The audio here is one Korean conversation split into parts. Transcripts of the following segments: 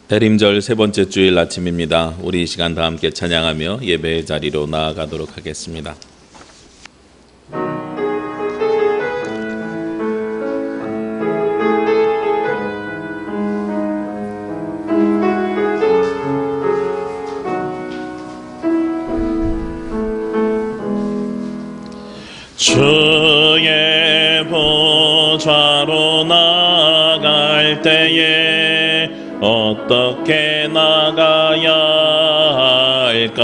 대림절 세 번째 주일 아침입니다. 우리 이 시간 다 함께 찬양하며 예배의 자리로 나아가도록 하겠습니다. 주의 보좌로 나갈 때에 어떻게 나가야 할까?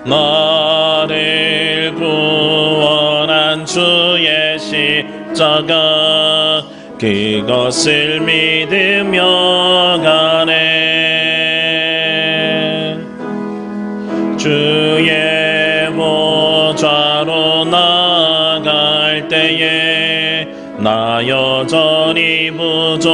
나를 구원한 주의 십자가 그것을 믿으며 가네. 주의 보좌로 나갈 때에 나 여전히 부족하나.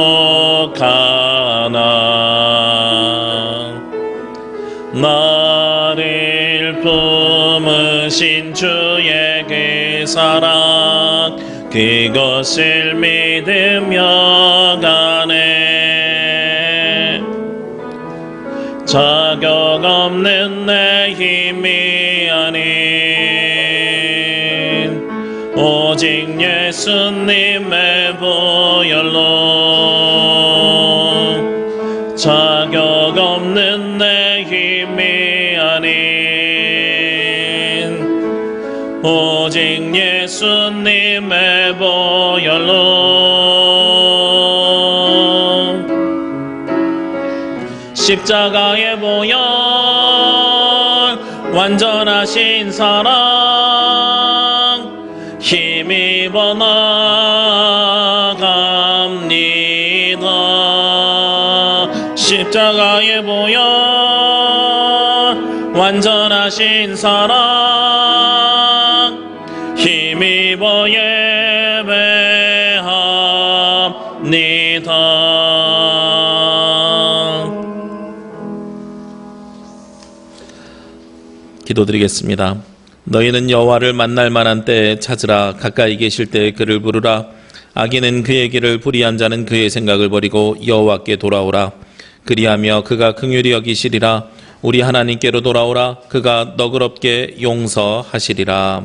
나를 품으신 주의 그 사랑 그것을 믿으며 가네. 자격 없는 내 힘이 아닌 오직 예수님의 보혈로, 자격 없는 내 힘이 아닌 오직 예수님의 보혈로, 십자가의 보혈 완전하신 사랑 힘입어 나갑니다. 십자가의 보혈 완전하신 사랑 힘입어 예배합니다. 기도드리겠습니다. 너희는 여호와를 만날 만한 때에 찾으라. 가까이 계실 때에 그를 부르라. 악인은 그의 길을 불의한 자는 그의 생각을 버리고 여호와께 돌아오라. 그리하며 그가 긍휼히 여기시리라. 우리 하나님께로 돌아오라. 그가 너그럽게 용서하시리라.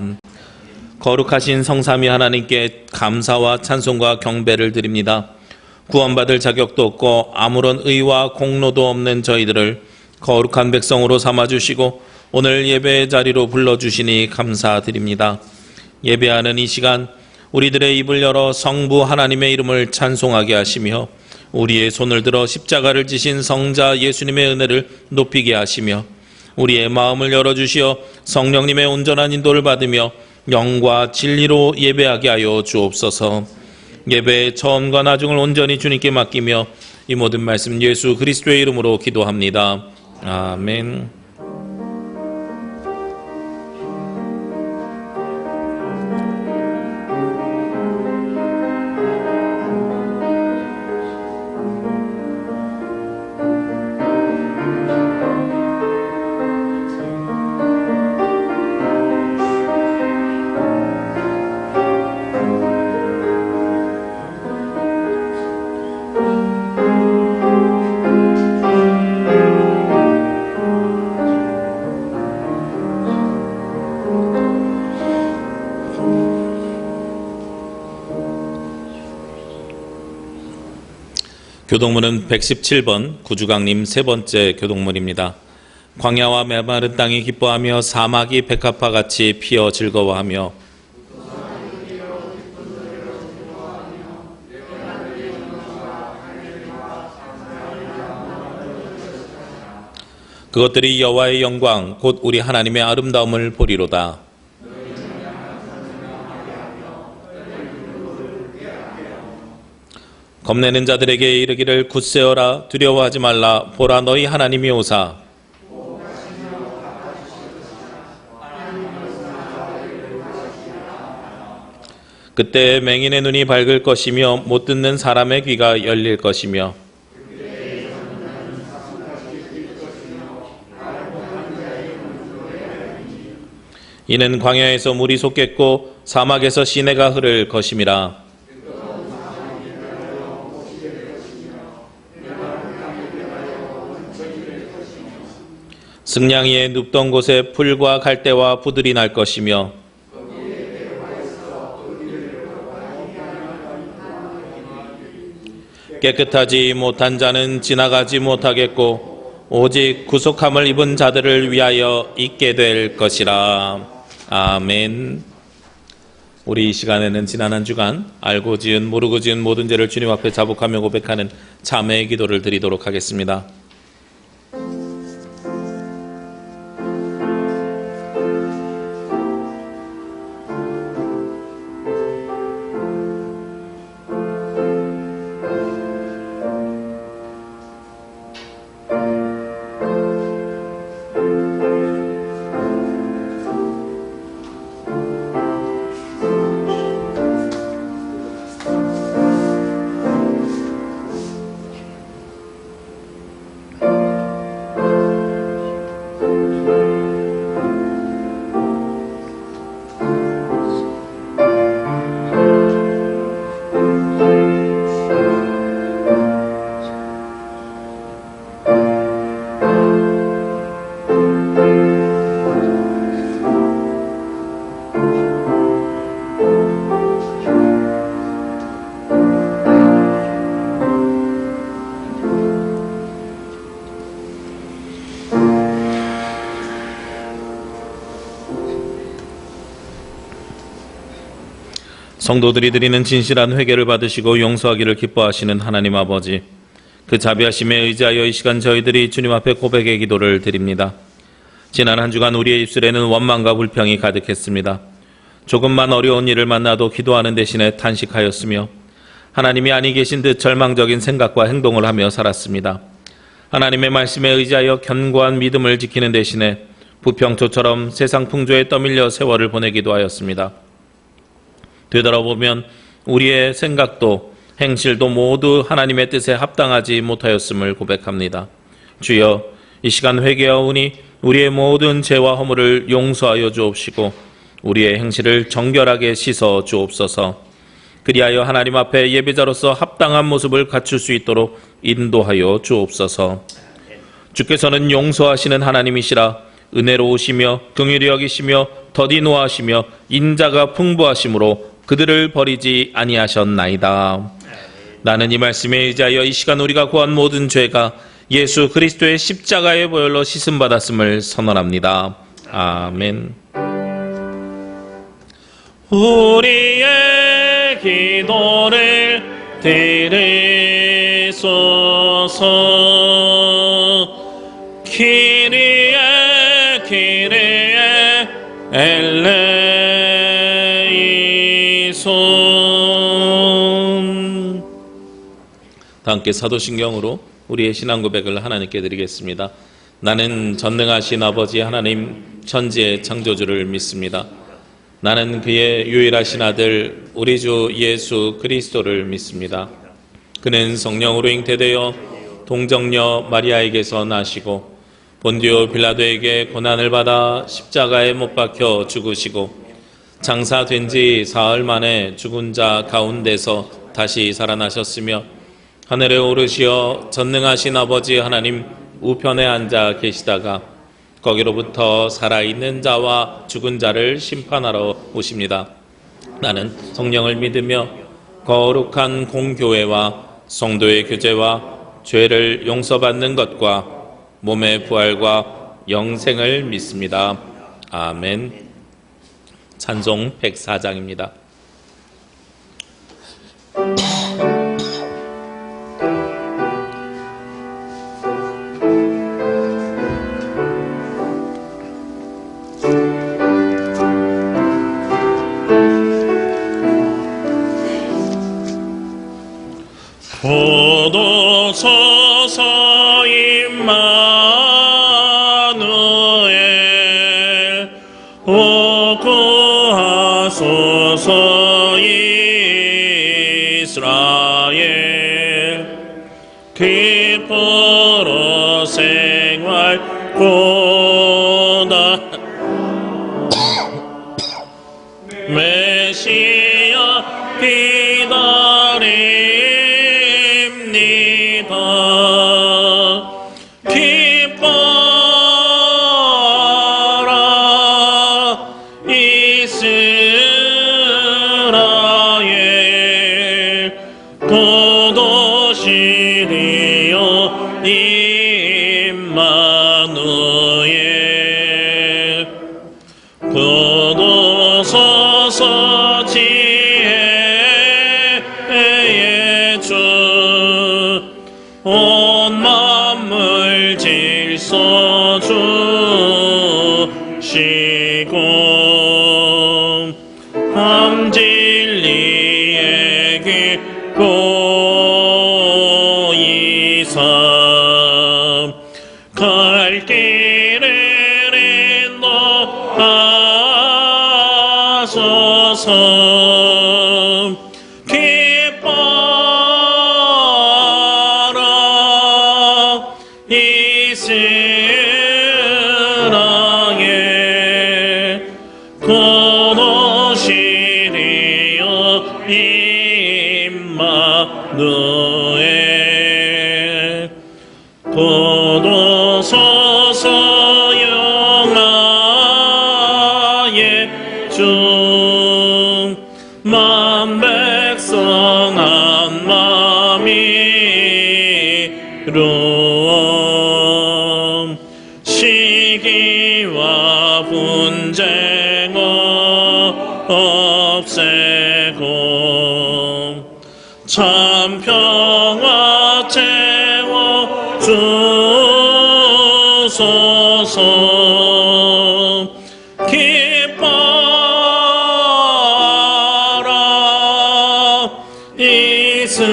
거룩하신 성삼위 하나님께 감사와 찬송과 경배를 드립니다. 구원받을 자격도 없고 아무런 의와 공로도 없는 저희들을 거룩한 백성으로 삼아주시고 오늘 예배의 자리로 불러주시니 감사드립니다. 예배하는 이 시간 우리들의 입을 열어 성부 하나님의 이름을 찬송하게 하시며 우리의 손을 들어 십자가를 지신 성자 예수님의 은혜를 높이게 하시며 우리의 마음을 열어주시어 성령님의 온전한 인도를 받으며 영과 진리로 예배하게 하여 주옵소서. 예배의 처음과 나중을 온전히 주님께 맡기며 이 모든 말씀 예수 그리스도의 이름으로 기도합니다. 아멘. 교동문은 117번 구주강림 세 번째 교동문입니다. 광야와 메마른 땅이 기뻐하며 사막이 백합화같이 피어 즐거워하며 그것들이 여호와의 영광 곧 우리 하나님의 아름다움을 보리로다. 겁내는 자들에게 이르기를 굳세어라. 두려워하지 말라. 보라 너희 하나님이 오사. 그때 맹인의 눈이 밝을 것이며 못 듣는 사람의 귀가 열릴 것이며 이는 광야에서 물이 솟겠고 사막에서 시내가 흐를 것임이라. 승냥이의 눕던 곳에 풀과 갈대와 부들이 날 것이며 깨끗하지 못한 자는 지나가지 못하겠고 오직 구속함을 입은 자들을 위하여 있게 될 것이라. 아멘. 우리 이 시간에는 지난 한 주간 알고 지은 모르고 지은 모든 죄를 주님 앞에 자복하며 고백하는 참회의 기도를 드리도록 하겠습니다. 성도들이 드리는 진실한 회개를 받으시고 용서하기를 기뻐하시는 하나님 아버지, 그 자비하심에 의지하여 이 시간 저희들이 주님 앞에 고백의 기도를 드립니다. 지난 한 주간 우리의 입술에는 원망과 불평이 가득했습니다. 조금만 어려운 일을 만나도 기도하는 대신에 탄식하였으며 하나님이 아니 계신 듯 절망적인 생각과 행동을 하며 살았습니다. 하나님의 말씀에 의지하여 견고한 믿음을 지키는 대신에 부평초처럼 세상 풍조에 떠밀려 세월을 보내기도 하였습니다. 되돌아보면 우리의 생각도 행실도 모두 하나님의 뜻에 합당하지 못하였음을 고백합니다. 주여, 이 시간 회개하오니 우리의 모든 죄와 허물을 용서하여 주옵시고 우리의 행실을 정결하게 씻어 주옵소서. 그리하여 하나님 앞에 예배자로서 합당한 모습을 갖출 수 있도록 인도하여 주옵소서. 주께서는 용서하시는 하나님이시라. 은혜로우시며 긍휼히 여기시며 더디 노하시며 인자가 풍부하심으로 그들을 버리지 아니하셨나이다. 나는 이 말씀에 의지하여 이 시간 우리가 구한 모든 죄가 예수 그리스도의 십자가의 보혈로 씻음받았음을 선언합니다. 아멘. 우리의 기도를 들으소서. 키리에 키리에 엘레이손. 다 함께 사도신경으로 우리의 신앙 고백을 하나님께 드리겠습니다. 나는 전능하신 아버지 하나님 천지의 창조주를 믿습니다. 나는 그의 유일하신 아들 우리 주 예수 그리스도를 믿습니다. 그는 성령으로 잉태되어 동정녀 마리아에게서 나시고 본디오 빌라도에게 고난을 받아 십자가에 못 박혀 죽으시고 장사된 지 사흘 만에 죽은 자 가운데서 다시 살아나셨으며 하늘에 오르시어 전능하신 아버지 하나님 우편에 앉아 계시다가 거기로부터 살아있는 자와 죽은 자를 심판하러 오십니다. 나는 성령을 믿으며 거룩한 공교회와 성도의 교제와 죄를 용서받는 것과 몸의 부활과 영생을 믿습니다. 아멘. 찬송 104장입니다. 보도서서 임마누엘 오 구하소서 이스라엘 기쁘로 생활고다 메시아 기다립니다. 기뻐 주소서 지혜의 주 온 만물 질서 주시고 진리의 길 고이사 갈 길을 인도하소서. 기뻐라 이스라엘 임마누엘 도도소서 영화의 주 만백성 한 마음이 이루어 시기와 분쟁 없애고 참 평화 채워 주소서. 기뻐라 이스라엘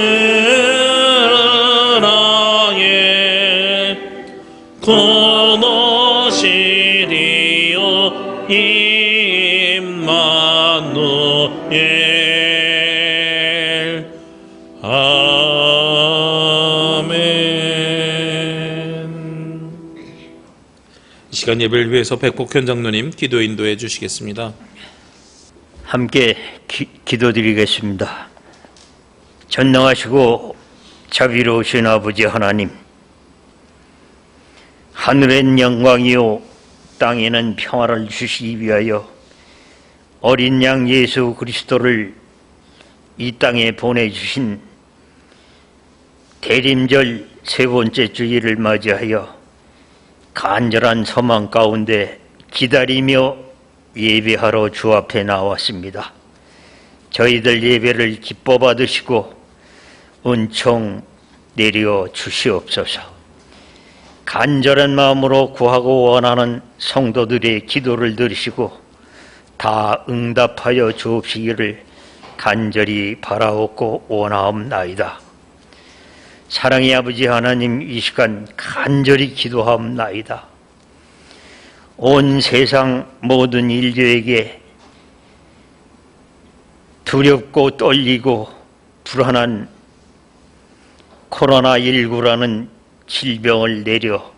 곧 오시리요 임마누엘. 아멘. 이 시간 예배를 위해서 백복현 장로님 기도 인도해 주시겠습니다. 함께 기도드리겠습니다. 전능하시고 자비로우신 아버지 하나님, 하늘엔 영광이요 땅에는 평화를 주시기 위하여 어린 양 예수 그리스도를 이 땅에 보내주신 대림절 세 번째 주일을 맞이하여 간절한 소망 가운데 기다리며 예배하러 주 앞에 나왔습니다. 저희들 예배를 기뻐 받으시고 은총 내려 주시옵소서. 간절한 마음으로 구하고 원하는 성도들의 기도를 들으시고 다 응답하여 주옵시기를 간절히 바라옵고 원하옵나이다. 사랑의 아버지 하나님, 이 시간 간절히 기도하옵나이다. 온 세상 모든 인류에게 두렵고 떨리고 불안한 코로나19라는 질병을 내려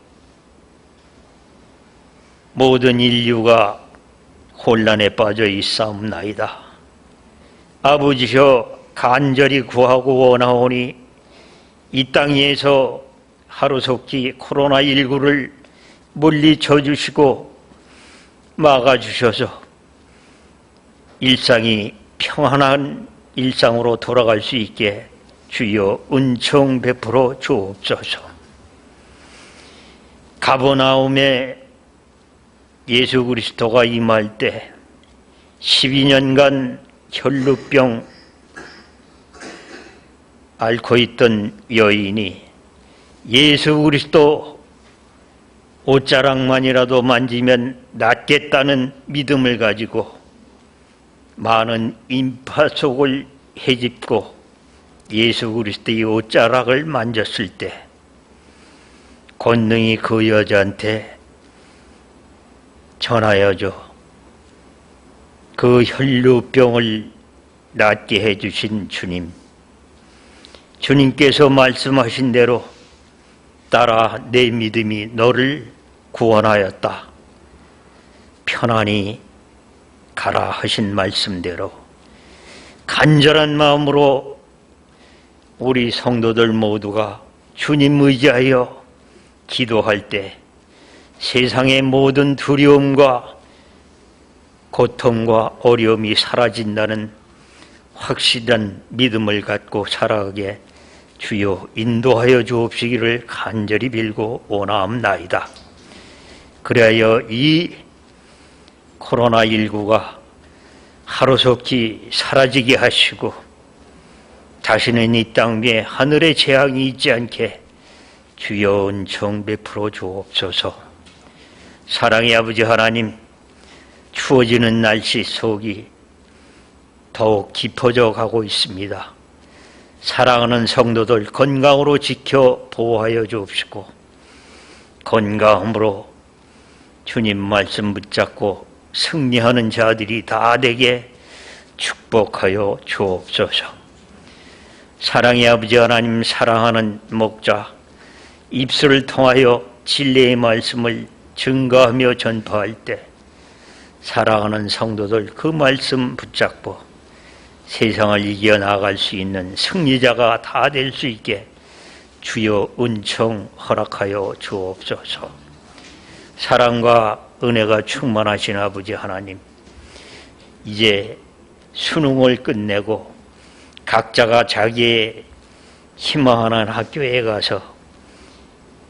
모든 인류가 혼란에 빠져 있사옵나이다. 아버지여, 간절히 구하고 원하오니 이 땅에서 하루속히 코로나19를 물리쳐 주시고 막아주셔서 일상이 평안한 일상으로 돌아갈 수 있게 주여 은총 베풀어 주옵소서. 가버나움에 예수 그리스도가 임할 때 12년간 혈루병 앓고 있던 여인이 예수 그리스도 옷자락만이라도 만지면 낫겠다는 믿음을 가지고 많은 인파 속을 헤집고 예수 그리스도의 옷자락을 만졌을 때 권능이 그 여자한테 전하여줘 그 혈루병을 낫게 해주신 주님, 주님께서 말씀하신 대로 따라 내 믿음이 너를 구원하였다. 편안히 가라 하신 말씀대로 간절한 마음으로 우리 성도들 모두가 주님 의지하여 기도할 때 세상의 모든 두려움과 고통과 어려움이 사라진다는 확실한 믿음을 갖고 살아가게 주여 인도하여 주옵시기를 간절히 빌고 원하옵나이다. 그리하여 이 코로나19가 하루속히 사라지게 하시고 다시는 이 땅 위에 하늘의 재앙이 있지 않게 주여 은총 베풀어 주옵소서. 사랑의 아버지 하나님, 추워지는 날씨 속이 더욱 깊어져 가고 있습니다. 사랑하는 성도들 건강으로 지켜 보호하여 주옵시고 건강함으로 주님 말씀 붙잡고 승리하는 자들이 다 되게 축복하여 주옵소서. 사랑의 아버지 하나님, 사랑하는 목자 입술을 통하여 진리의 말씀을 증거하며 전파할 때 사랑하는 성도들 그 말씀 붙잡고 세상을 이겨나갈 수 있는 승리자가 다 될 수 있게 주여 은총 허락하여 주옵소서. 사랑과 은혜가 충만하신 아버지 하나님, 이제 수능을 끝내고 각자가 자기의 희망하는 학교에 가서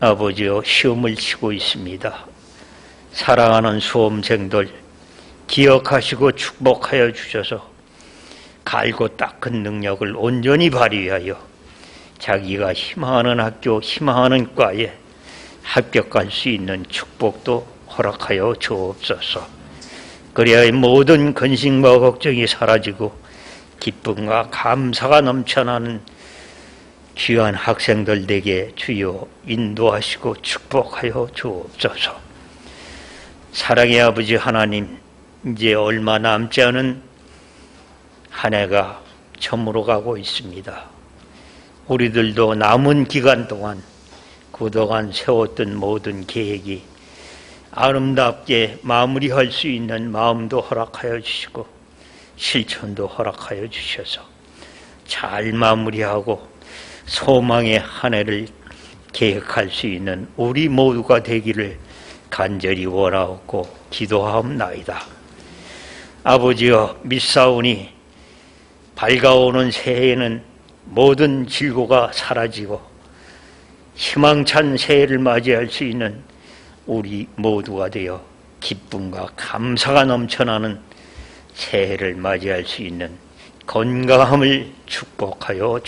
아버지여 시험을 치고 있습니다. 사랑하는 수험생들 기억하시고 축복하여 주셔서 갈고 닦은 능력을 온전히 발휘하여 자기가 희망하는 학교, 희망하는 과에 합격할 수 있는 축복도 허락하여 주옵소서. 그래야 모든 근심과 걱정이 사라지고 기쁨과 감사가 넘쳐나는 귀한 학생들 되게 주여 인도하시고 축복하여 주옵소서. 사랑의 아버지 하나님, 이제 얼마 남지 않은 한 해가 저물어 가고 있습니다. 우리들도 남은 기간 동안 그동안 세웠던 모든 계획이 아름답게 마무리할 수 있는 마음도 허락하여 주시고 실천도 허락하여 주셔서 잘 마무리하고 소망의 한 해를 계획할 수 있는 우리 모두가 되기를 간절히 원하옵고 기도하옵나이다. 아버지여, 믿사오니 밝아오는 새해에는 모든 질고가 사라지고 희망찬 새해를 맞이할 수 있는 우리 모두가 되어 기쁨과 감사가 넘쳐나는 새해를 맞이할 수 있는 건강함을 축복하여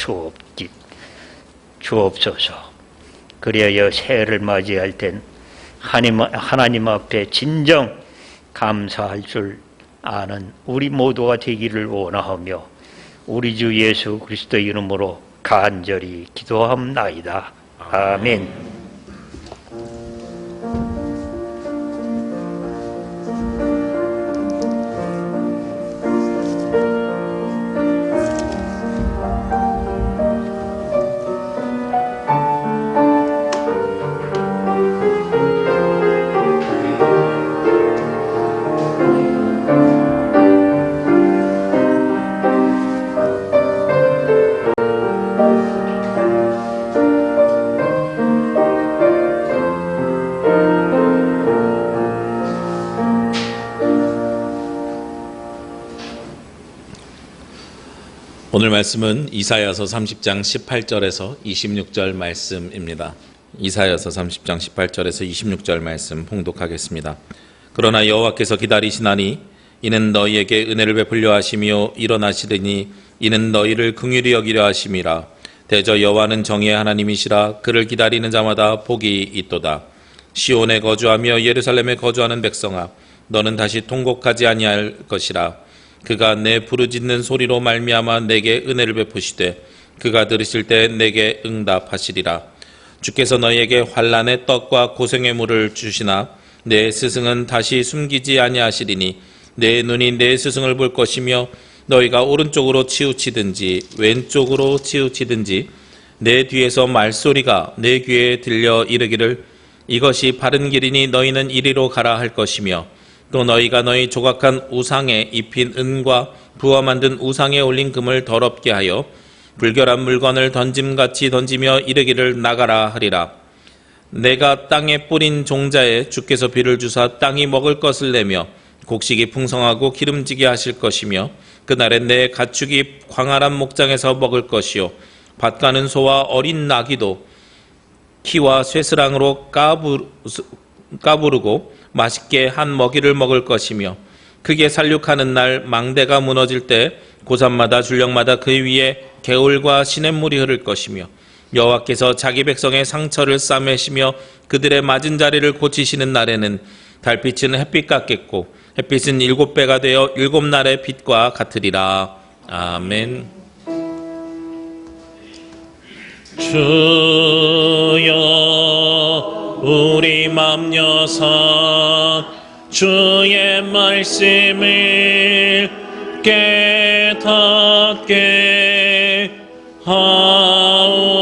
주옵소서. 그리하여 새해를 맞이할 땐 하나님 앞에 진정 감사할 줄 아는 우리 모두가 되기를 원하오며 우리 주 예수 그리스도의 이름으로 간절히 기도합나이다. 아멘. 오늘 말씀은 이사야서 30장 18절에서 26절 말씀입니다. 이사야서 30장 18절에서 26절 말씀 봉독하겠습니다. 그러나 여호와께서 기다리시나니 이는 너희에게 은혜를 베풀려 하시며 일어나시리니 이는 너희를 긍휼히 여기려 하심이라. 대저 여호와는 정의의 하나님이시라. 그를 기다리는 자마다 복이 있도다. 시온에 거주하며 예루살렘에 거주하는 백성아, 너는 다시 통곡하지 아니할 것이라. 그가 내 부르짖는 소리로 말미암아 내게 은혜를 베푸시되 그가 들으실 때 내게 응답하시리라. 주께서 너희에게 환난의 떡과 고생의 물을 주시나 내 스승은 다시 숨기지 아니하시리니 내 눈이 내 스승을 볼 것이며 너희가 오른쪽으로 치우치든지 왼쪽으로 치우치든지 내 뒤에서 말소리가 내 귀에 들려 이르기를 이것이 바른 길이니 너희는 이리로 가라 할 것이며 또 너희가 너희 조각한 우상에 입힌 은과 부와 만든 우상에 올린 금을 더럽게 하여 불결한 물건을 던짐같이 던지며 이르기를 나가라 하리라. 내가 땅에 뿌린 종자에 주께서 비를 주사 땅이 먹을 것을 내며 곡식이 풍성하고 기름지게 하실 것이며 그날에 내 가축이 광활한 목장에서 먹을 것이요 밭가는 소와 어린 나귀도 키와 쇠스랑으로 까부르고 맛있게 한 먹이를 먹을 것이며 크게 살육하는 날 망대가 무너질 때 고산마다 줄령마다 그 위에 개울과 시냇물이 흐를 것이며 여호와께서 자기 백성의 상처를 싸매시며 그들의 맞은 자리를 고치시는 날에는 달빛은 햇빛 같겠고 햇빛은 7배가 되어 7날의 빛과 같으리라. 아멘. 주여 우리 맘 여사 주의 말씀을 깨닫게 하옵소서.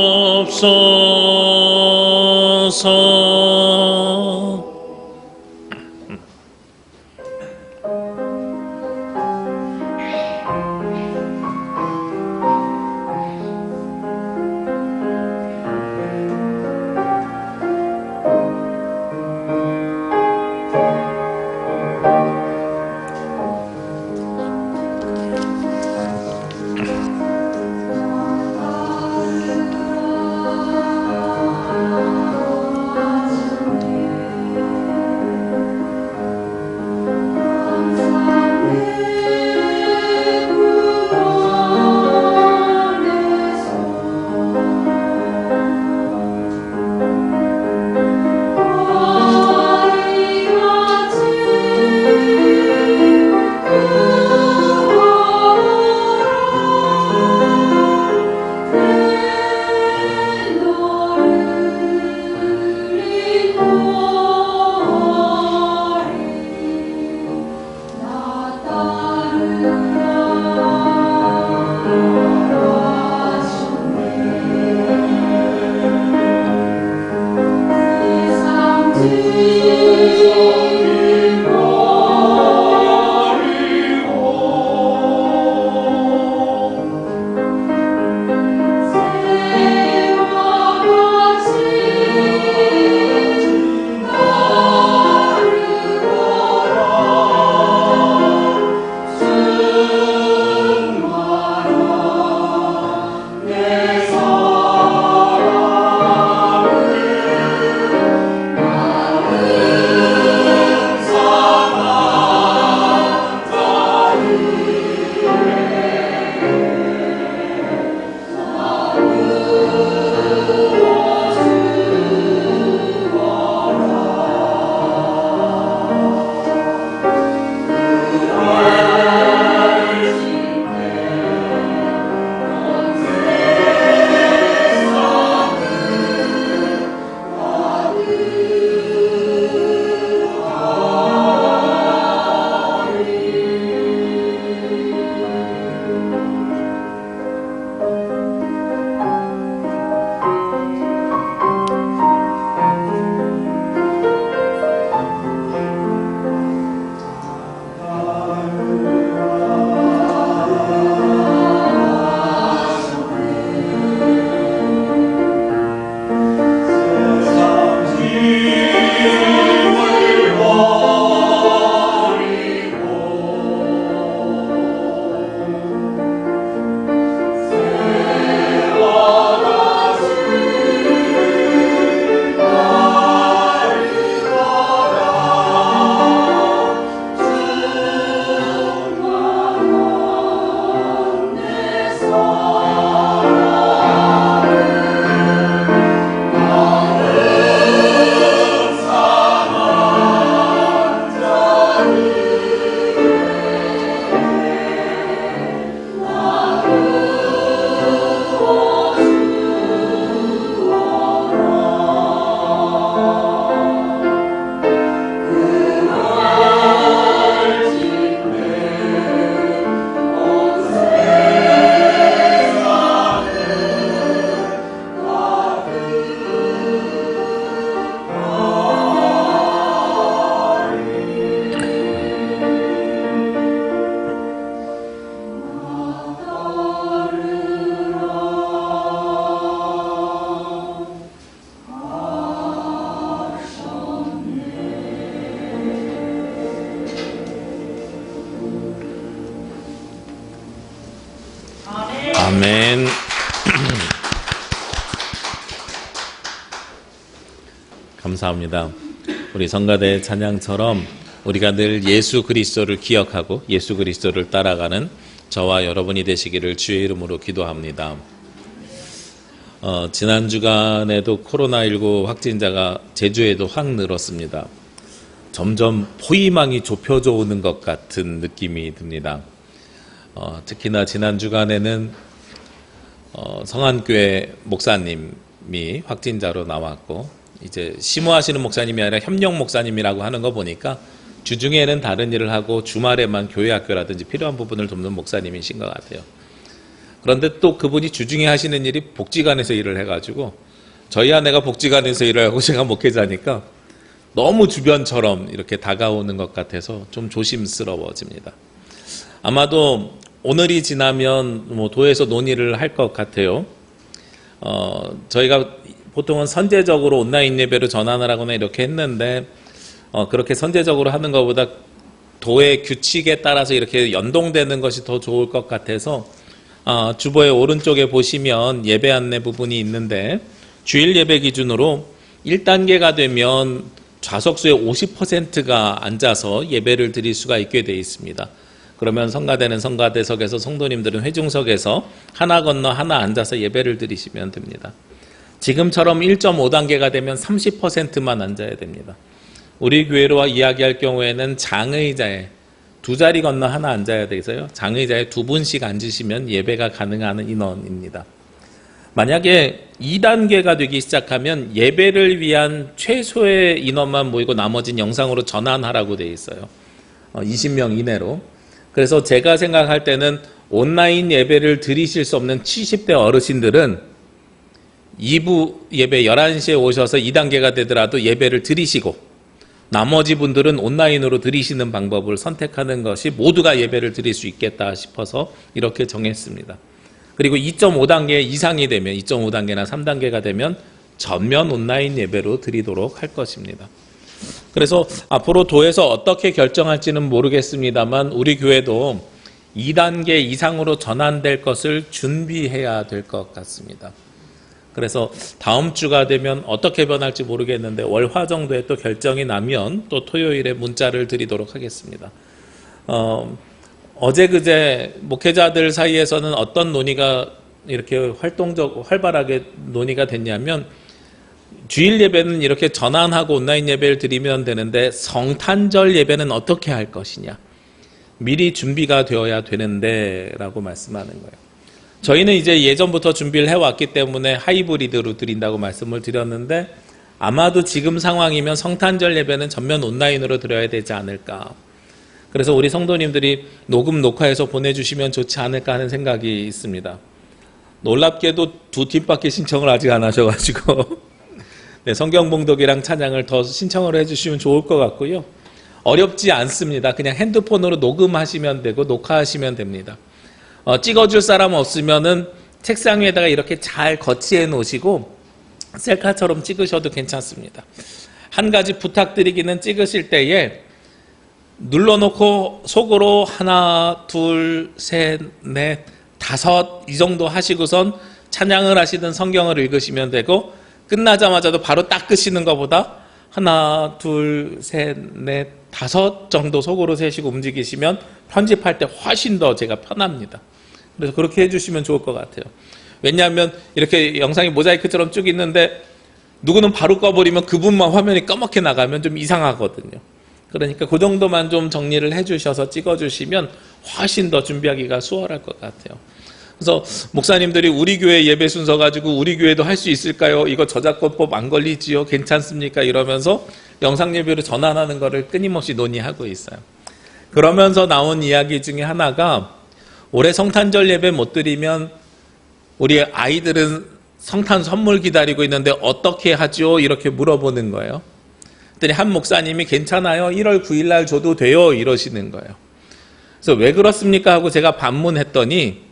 아멘. 감사합니다. 우리 성가대 찬양처럼 우리가 늘 예수 그리스도를 기억하고 예수 그리스도를 따라가는 저와 여러분이 되시기를 주의 이름으로 기도합니다. 지난 주간에도 코로나19 확진자가 제주에도 확 늘었습니다. 점점 포위망이 좁혀져 오는 것 같은 느낌이 듭니다. 특히나 지난 주간에는 성안교회 목사님이 확진자로 나왔고, 이제 심호하시는 목사님이 아니라 협력 목사님이라고 하는 거 보니까 주중에는 다른 일을 하고 주말에만 교회 학교라든지 필요한 부분을 돕는 목사님이신 것 같아요. 그런데 또 그분이 주중에 하시는 일이 복지관에서 일을 해가지고, 저희 아내가 복지관에서 일을 하고 제가 목회자니까 너무 주변처럼 이렇게 다가오는 것 같아서 좀 조심스러워집니다. 아마도 오늘이 지나면 도에서 논의를 할 것 같아요. 저희가 보통은 선제적으로 온라인 예배로 전환을 하거나 이렇게 했는데, 그렇게 선제적으로 하는 것보다 도의 규칙에 따라서 이렇게 연동되는 것이 더 좋을 것 같아서, 주보의 오른쪽에 보시면 예배 안내 부분이 있는데, 주일 예배 기준으로 1단계가 되면 좌석수의 50%가 앉아서 예배를 드릴 수가 있게 되어 있습니다. 그러면 성가대는 성가대석에서, 성도님들은 회중석에서 하나 건너 하나 앉아서 예배를 드리시면 됩니다. 지금처럼 1.5단계가 되면 30%만 앉아야 됩니다. 우리 교회로 이야기할 경우에는 장의자에 두 자리 건너 하나 앉아야 되겠어요. 장의자에 두 분씩 앉으시면 예배가 가능한 인원입니다. 만약에 2단계가 되기 시작하면 예배를 위한 최소의 인원만 모이고 나머지는 영상으로 전환하라고 되어 있어요. 20명 이내로. 그래서 제가 생각할 때는 온라인 예배를 드리실 수 없는 70대 어르신들은 2부 예배 11시에 오셔서 2단계가 되더라도 예배를 드리시고, 나머지 분들은 온라인으로 드리시는 방법을 선택하는 것이 모두가 예배를 드릴 수 있겠다 싶어서 이렇게 정했습니다. 그리고 2.5단계 이상이 되면, 2.5단계나 3단계가 되면 전면 온라인 예배로 드리도록 할 것입니다. 그래서 앞으로 도에서 어떻게 결정할지는 모르겠습니다만 우리 교회도 2단계 이상으로 전환될 것을 준비해야 될 것 같습니다. 그래서 다음 주가 되면 어떻게 변할지 모르겠는데 월화 정도에 또 결정이 나면 또 토요일에 문자를 드리도록 하겠습니다. 어제 그제 목회자들 사이에서는 어떤 논의가 이렇게 활발하게 논의가 됐냐면, 주일 예배는 이렇게 전환하고 온라인 예배를 드리면 되는데 성탄절 예배는 어떻게 할 것이냐, 미리 준비가 되어야 되는데 라고 말씀하는 거예요. 저희는 이제 예전부터 준비를 해왔기 때문에 하이브리드로 드린다고 말씀을 드렸는데, 아마도 지금 상황이면 성탄절 예배는 전면 온라인으로 드려야 되지 않을까. 그래서 우리 성도님들이 녹화해서 보내주시면 좋지 않을까 하는 생각이 있습니다. 놀랍게도 두 팀밖에 신청을 아직 안 하셔가지고 네, 성경봉독이랑 찬양을 더 신청을 해주시면 좋을 것 같고요. 어렵지 않습니다. 그냥 핸드폰으로 녹음하시면 되고 녹화하시면 됩니다. 찍어줄 사람 없으면은 책상 위에다가 이렇게 잘 거치해 놓으시고 셀카처럼 찍으셔도 괜찮습니다. 한 가지 부탁드리기는, 찍으실 때에 눌러놓고 속으로 하나, 둘, 셋, 넷, 다섯 이 정도 하시고선 찬양을 하시든 성경을 읽으시면 되고, 끝나자마자도 바로 딱 끄시는 것보다 하나, 둘, 셋, 넷, 다섯 정도 속으로 세시고 움직이시면 편집할 때 훨씬 더 제가 편합니다. 그래서 그렇게 해주시면 좋을 것 같아요. 왜냐하면 이렇게 영상이 모자이크처럼 쭉 있는데 누구는 바로 꺼버리면 그분만 화면이 까맣게 나가면 좀 이상하거든요. 그러니까 그 정도만 좀 정리를 해주셔서 찍어주시면 훨씬 더 준비하기가 수월할 것 같아요. 그래서 목사님들이 우리 교회 예배 순서 가지고 우리 교회도 할 수 있을까요? 이거 저작권법 안 걸리지요? 괜찮습니까? 이러면서 영상 예배로 전환하는 거를 끊임없이 논의하고 있어요. 그러면서 나온 이야기 중에 하나가, 올해 성탄절 예배 못 드리면 우리 아이들은 성탄 선물 기다리고 있는데 어떻게 하죠? 이렇게 물어보는 거예요. 그랬더니 한 목사님이 괜찮아요. 1월 9일 날 줘도 돼요. 이러시는 거예요. 그래서 왜 그렇습니까? 하고 제가 반문했더니,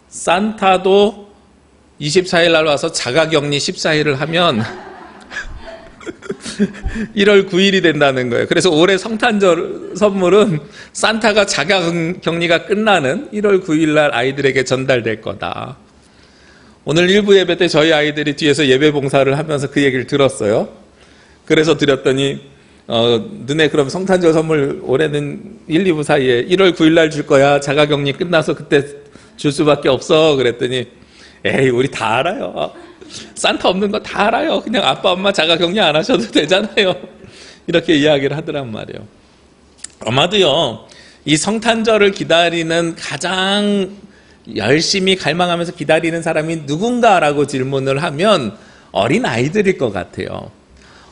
산타도 24일 날 와서 자가격리 14일을 하면 1월 9일이 된다는 거예요. 그래서 올해 성탄절 선물은 산타가 자가격리가 끝나는 1월 9일 날 아이들에게 전달될 거다. 오늘 일부 예배 때 저희 아이들이 뒤에서 예배 봉사를 하면서 그 얘기를 들었어요. 그래서 드렸더니 너네 그럼 성탄절 선물 올해는 1, 2부 사이에 1월 9일 날 줄 거야. 자가격리 끝나서 그때 줄 수밖에 없어. 그랬더니 에이 우리 다 알아요. 산타 없는 거 다 알아요. 그냥 아빠 엄마 자가격리 안 하셔도 되잖아요. 이렇게 이야기를 하더란 말이에요. 아마도요 이 성탄절을 기다리는 가장 열심히 갈망하면서 기다리는 사람이 누군가라고 질문을 하면 어린아이들일 것 같아요.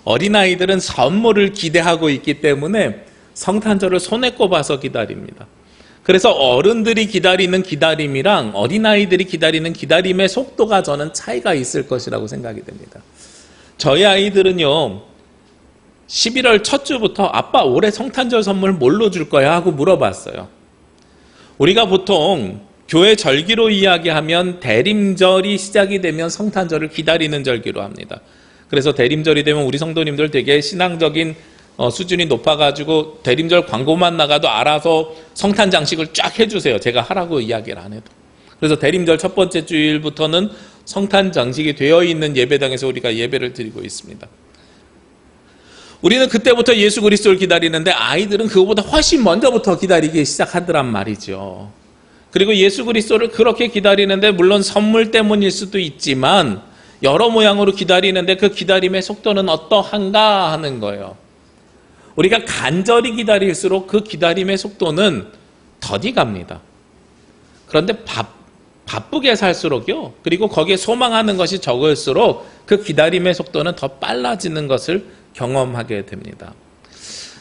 어린아이들은 선물을 기대하고 있기 때문에 성탄절을 손에 꼽아서 기다립니다. 그래서 어른들이 기다리는 기다림이랑 어린아이들이 기다리는 기다림의 속도가 저는 차이가 있을 것이라고 생각이 됩니다. 저희 아이들은요 11월 첫 주부터 아빠 올해 성탄절 선물 뭘로 줄 거야 하고 물어봤어요. 우리가 보통 교회 절기로 이야기하면 대림절이 시작이 되면 성탄절을 기다리는 절기로 합니다. 그래서 대림절이 되면 우리 성도님들 되게 신앙적인 수준이 높아가지고 대림절 광고만 나가도 알아서 성탄 장식을 쫙 해주세요. 제가 하라고 이야기를 안 해도. 그래서 대림절 첫 번째 주일부터는 성탄 장식이 되어 있는 예배당에서 우리가 예배를 드리고 있습니다. 우리는 그때부터 예수 그리스도를 기다리는데 아이들은 그거보다 훨씬 먼저부터 기다리기 시작하더란 말이죠. 그리고 예수 그리스도를 그렇게 기다리는데 물론 선물 때문일 수도 있지만 여러 모양으로 기다리는데 그 기다림의 속도는 어떠한가 하는 거예요. 우리가 간절히 기다릴수록 그 기다림의 속도는 더디 갑니다. 그런데 바쁘게 살수록요. 그리고 거기에 소망하는 것이 적을수록 그 기다림의 속도는 더 빨라지는 것을 경험하게 됩니다.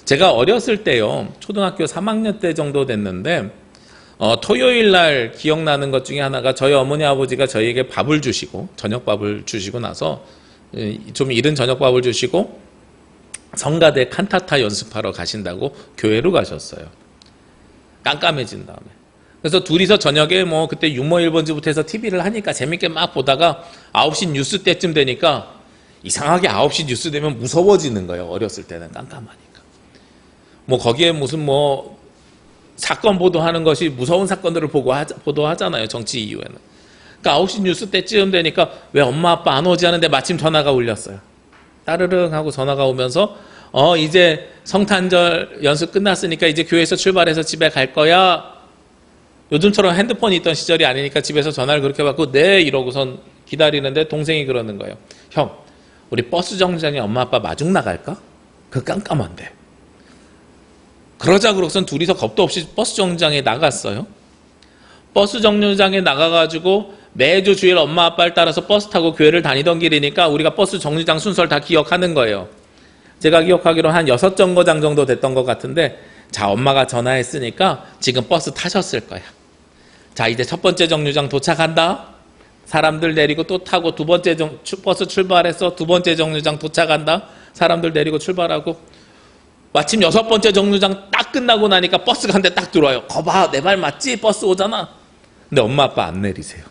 제가 어렸을 때요. 초등학교 3학년 때 정도 됐는데 토요일 날 기억나는 것 중에 하나가 저희 어머니 아버지가 저희에게 밥을 주시고 저녁밥을 주시고 나서 좀 이른 저녁밥을 주시고 성가대 칸타타 연습하러 가신다고 교회로 가셨어요. 깜깜해진 다음에. 그래서 둘이서 저녁에 그때 유머 1번지부터 해서 TV를 하니까 재밌게 막 보다가 9시 뉴스 때쯤 되니까 이상하게 9시 뉴스 되면 무서워지는 거예요. 어렸을 때는 깜깜하니까. 거기에 무슨 사건 보도하는 것이 무서운 사건들을 보도하잖아요. 정치 이후에는. 그러니까 9시 뉴스 때쯤 되니까 왜 엄마 아빠 안 오지 하는데 마침 전화가 울렸어요. 따르릉 하고 전화가 오면서 이제 성탄절 연습 끝났으니까 이제 교회에서 출발해서 집에 갈 거야. 요즘처럼 핸드폰이 있던 시절이 아니니까 집에서 전화를 그렇게 받고 네 이러고선 기다리는데 동생이 그러는 거예요. 형, 우리 버스 정류장에 엄마 아빠 마중 나갈까? 그 깜깜한데. 그러자 그러고선 둘이서 겁도 없이 버스 정류장에 나갔어요. 버스 정류장에 나가가지고 매주 주일 엄마 아빠를 따라서 버스 타고 교회를 다니던 길이니까 우리가 버스 정류장 순서를 다 기억하는 거예요. 제가 기억하기로 한 6정거장 정도 됐던 것 같은데 자 엄마가 전화했으니까 지금 버스 타셨을 거야. 자 이제 첫 번째 정류장 도착한다. 사람들 내리고 또 타고 두 번째 버스 출발해서 두 번째 정류장 도착한다. 사람들 내리고 출발하고 마침 6번째 정류장 딱 끝나고 나니까 버스가 한 대 딱 들어와요. 거봐 내 말 맞지? 버스 오잖아. 근데 엄마 아빠 안 내리세요.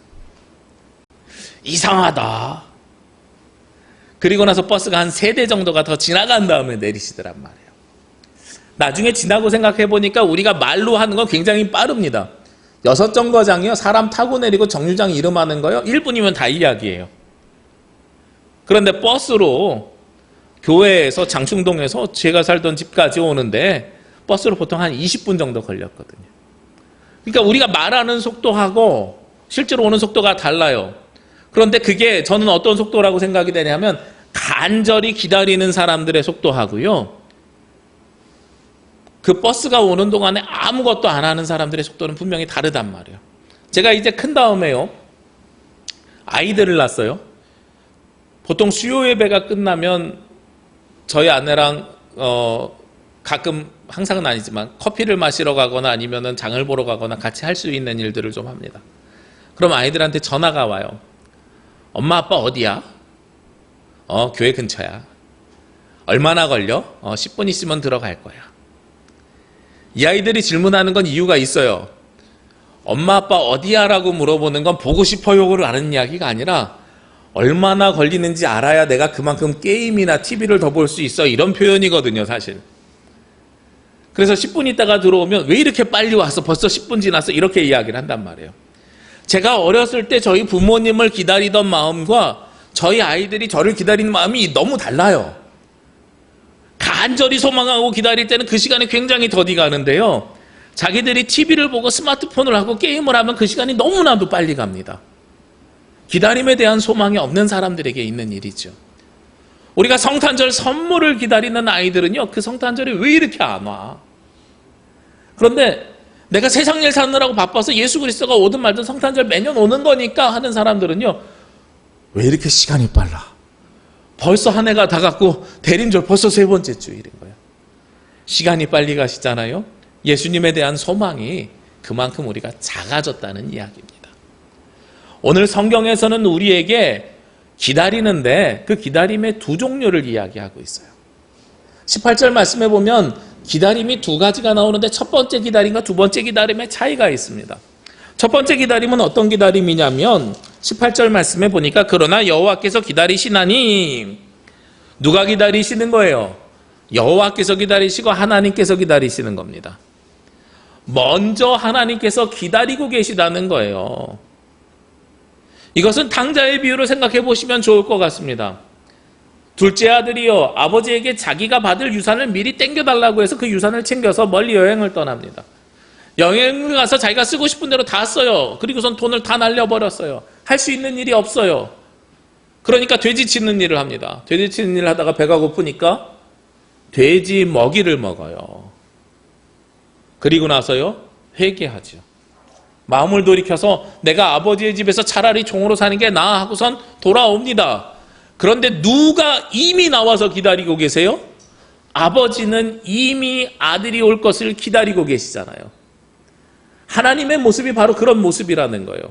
이상하다. 그리고 나서 버스가 한 3대 정도가 더 지나간 다음에 내리시더란 말이에요. 나중에 지나고 생각해보니까 우리가 말로 하는 건 굉장히 빠릅니다. 6정거장이요. 사람 타고 내리고 정류장 이름하는 거요. 1분이면 다 이야기예요. 그런데 버스로 교회에서 장충동에서 제가 살던 집까지 오는데 버스로 보통 한 20분 정도 걸렸거든요. 그러니까 우리가 말하는 속도하고 실제로 오는 속도가 달라요. 그런데 그게 저는 어떤 속도라고 생각이 되냐면 간절히 기다리는 사람들의 속도하고요. 그 버스가 오는 동안에 아무것도 안 하는 사람들의 속도는 분명히 다르단 말이에요. 제가 이제 큰 다음에요. 아이들을 낳았어요. 보통 수요 예배가 끝나면 저희 아내랑 가끔 항상은 아니지만 커피를 마시러 가거나 아니면은 장을 보러 가거나 같이 할 수 있는 일들을 좀 합니다. 그럼 아이들한테 전화가 와요. 엄마 아빠 어디야? 교회 근처야. 얼마나 걸려? 10분 있으면 들어갈 거야. 이 아이들이 질문하는 건 이유가 있어요. 엄마 아빠 어디야? 라고 물어보는 건 보고 싶어요를 아는 이야기가 아니라 얼마나 걸리는지 알아야 내가 그만큼 게임이나 TV를 더 볼 수 있어. 이런 표현이거든요, 사실. 그래서 10분 있다가 들어오면 왜 이렇게 빨리 왔어? 벌써 10분 지났어? 이렇게 이야기를 한단 말이에요. 제가 어렸을 때 저희 부모님을 기다리던 마음과 저희 아이들이 저를 기다리는 마음이 너무 달라요. 간절히 소망하고 기다릴 때는 그 시간이 굉장히 더디 가는데요. 자기들이 TV를 보고 스마트폰을 하고 게임을 하면 그 시간이 너무나도 빨리 갑니다. 기다림에 대한 소망이 없는 사람들에게 있는 일이죠. 우리가 성탄절 선물을 기다리는 아이들은요, 그 성탄절이 왜 이렇게 안 와? 그런데 내가 세상 일 사느라고 바빠서 예수 그리스도가 오든 말든 성탄절 매년 오는 거니까 하는 사람들은요, 왜 이렇게 시간이 빨라? 벌써 한 해가 다 갔고 대림절 벌써 세 번째 주일인 거예요. 시간이 빨리 가시잖아요. 예수님에 대한 소망이 그만큼 우리가 작아졌다는 이야기입니다. 오늘 성경에서는 우리에게 기다리는데 그 기다림의 두 종류를 이야기하고 있어요. 18절 말씀에 보면 기다림이 두 가지가 나오는데 첫 번째 기다림과 두 번째 기다림의 차이가 있습니다. 첫 번째 기다림은 어떤 기다림이냐면 18절 말씀에 보니까 그러나 여호와께서 기다리시나니, 누가 기다리시는 거예요? 여호와께서 기다리시고 하나님께서 기다리시는 겁니다. 먼저 하나님께서 기다리고 계시다는 거예요. 이것은 당자의 비유로 생각해 보시면 좋을 것 같습니다. 둘째 아들이요, 아버지에게 자기가 받을 유산을 미리 땡겨달라고 해서 그 유산을 챙겨서 멀리 여행을 떠납니다. 여행을 가서 자기가 쓰고 싶은 대로 다 써요. 그리고선 돈을 다 날려버렸어요. 할 수 있는 일이 없어요. 그러니까 돼지 치는 일을 합니다. 돼지 치는 일을 하다가 배가 고프니까 돼지 먹이를 먹어요. 그리고 나서요, 회개하죠. 마음을 돌이켜서 내가 아버지의 집에서 차라리 종으로 사는 게 나아 하고선 돌아옵니다. 그런데 누가 이미 나와서 기다리고 계세요? 아버지는 이미 아들이 올 것을 기다리고 계시잖아요. 하나님의 모습이 바로 그런 모습이라는 거예요.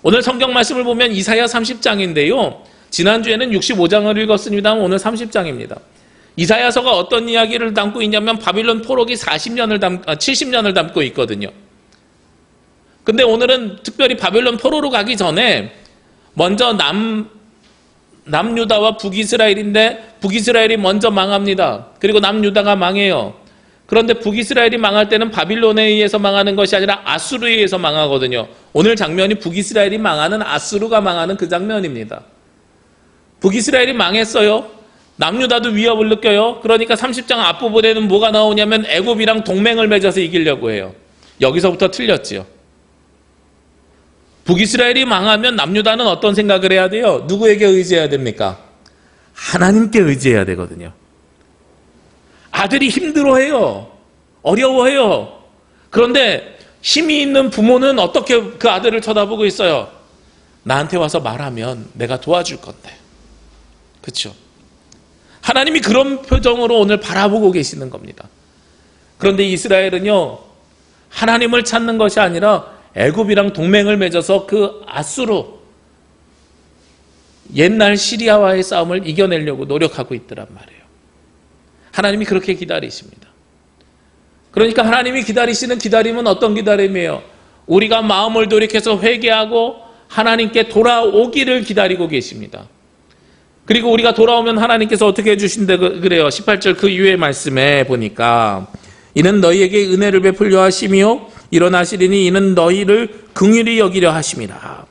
오늘 성경 말씀을 보면 이사야 30장인데요. 지난주에는 65장을 읽었습니다만 오늘 30장입니다. 이사야서가 어떤 이야기를 담고 있냐면 바빌론 포로기 70년을 담고 있거든요. 근데 오늘은 특별히 바빌론 포로로 가기 전에 먼저 남유다와 북이스라엘인데 북이스라엘이 먼저 망합니다. 그리고 남유다가 망해요. 그런데 북이스라엘이 망할 때는 바빌론에 의해서 망하는 것이 아니라 아수르에 의해서 망하거든요. 오늘 장면이 북이스라엘이 망하는, 아수르가 망하는 그 장면입니다. 북이스라엘이 망했어요. 남유다도 위협을 느껴요. 그러니까 30장 앞부분에는 뭐가 나오냐면 애굽이랑 동맹을 맺어서 이기려고 해요. 여기서부터 틀렸지요. 북이스라엘이 망하면 남유다는 어떤 생각을 해야 돼요? 누구에게 의지해야 됩니까? 하나님께 의지해야 되거든요. 아들이 힘들어해요. 어려워해요. 그런데 힘이 있는 부모는 어떻게 그 아들을 쳐다보고 있어요? 나한테 와서 말하면 내가 도와줄 건데. 그렇죠? 하나님이 그런 표정으로 오늘 바라보고 계시는 겁니다. 그런데 이스라엘은요, 하나님을 찾는 것이 아니라 애굽이랑 동맹을 맺어서 그 아수르, 옛날 시리아와의 싸움을 이겨내려고 노력하고 있더란 말이에요. 하나님이 그렇게 기다리십니다. 그러니까 하나님이 기다리시는 기다림은 어떤 기다림이에요? 우리가 마음을 돌이켜서 회개하고 하나님께 돌아오기를 기다리고 계십니다. 그리고 우리가 돌아오면 하나님께서 어떻게 해주신다 그래요? 18절 그 이후의 말씀에 보니까 이는 너희에게 은혜를 베풀려 하심이요 일어나시리니 이는 너희를 긍휼히 여기려 하심이라.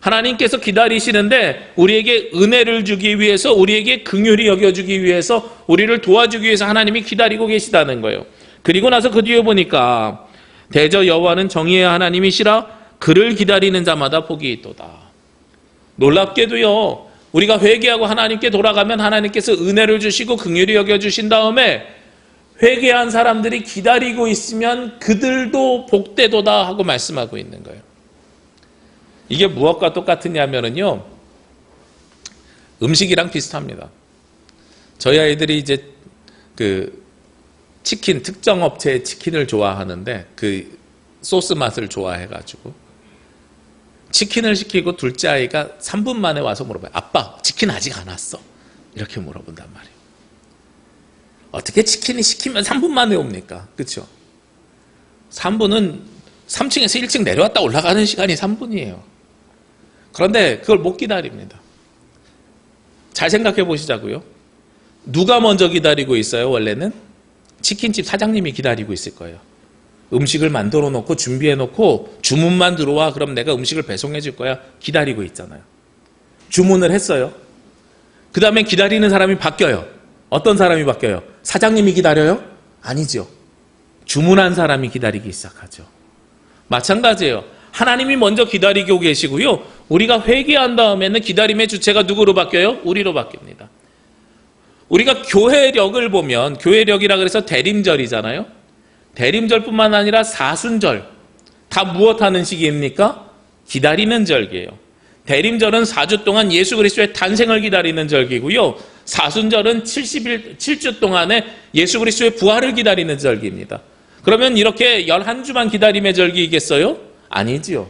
하나님께서 기다리시는데 우리에게 은혜를 주기 위해서, 우리에게 긍휼히 여겨주기 위해서, 우리를 도와주기 위해서 하나님이 기다리고 계시다는 거예요. 그리고 나서 그 뒤에 보니까 대저 여호와는 정의의 하나님이시라 그를 기다리는 자마다 복이 있도다. 놀랍게도요, 우리가 회개하고 하나님께 돌아가면 하나님께서 은혜를 주시고 긍휼히 여겨주신 다음에 회개한 사람들이 기다리고 있으면 그들도 복되도다 하고 말씀하고 있는 거예요. 이게 무엇과 똑같으냐면요, 음식이랑 비슷합니다. 저희 아이들이 이제 그 치킨, 특정 업체의 치킨을 좋아하는데 그 소스 맛을 좋아해가지고 치킨을 시키고 둘째 아이가 3분 만에 와서 물어봐요. 아빠, 치킨 아직 안 왔어. 이렇게 물어본단 말이에요. 어떻게 치킨이 시키면 3분 만에 옵니까? 그렇죠? 3분은 3층에서 1층 내려왔다 올라가는 시간이 3분이에요. 그런데 그걸 못 기다립니다. 잘 생각해 보시자고요. 누가 먼저 기다리고 있어요? 원래는 치킨집 사장님이 기다리고 있을 거예요. 음식을 만들어 놓고 준비해 놓고 주문만 들어와, 그럼 내가 음식을 배송해 줄 거야. 기다리고 있잖아요. 주문을 했어요. 그 다음에 기다리는 사람이 바뀌어요. 어떤 사람이 바뀌어요? 사장님이 기다려요? 아니죠. 주문한 사람이 기다리기 시작하죠. 마찬가지예요. 하나님이 먼저 기다리고 계시고요. 우리가 회개한 다음에는 기다림의 주체가 누구로 바뀌어요? 우리로 바뀝니다. 우리가 교회력을 보면 교회력이라 그래서 대림절이잖아요. 대림절뿐만 아니라 사순절 다 무엇하는 시기입니까? 기다리는 절기예요. 대림절은 4주 동안 예수 그리스도의 탄생을 기다리는 절기고요. 사순절은 7주 동안에 예수 그리스도의 부활을 기다리는 절기입니다. 그러면 이렇게 11주만 기다림의 절기이겠어요? 아니지요.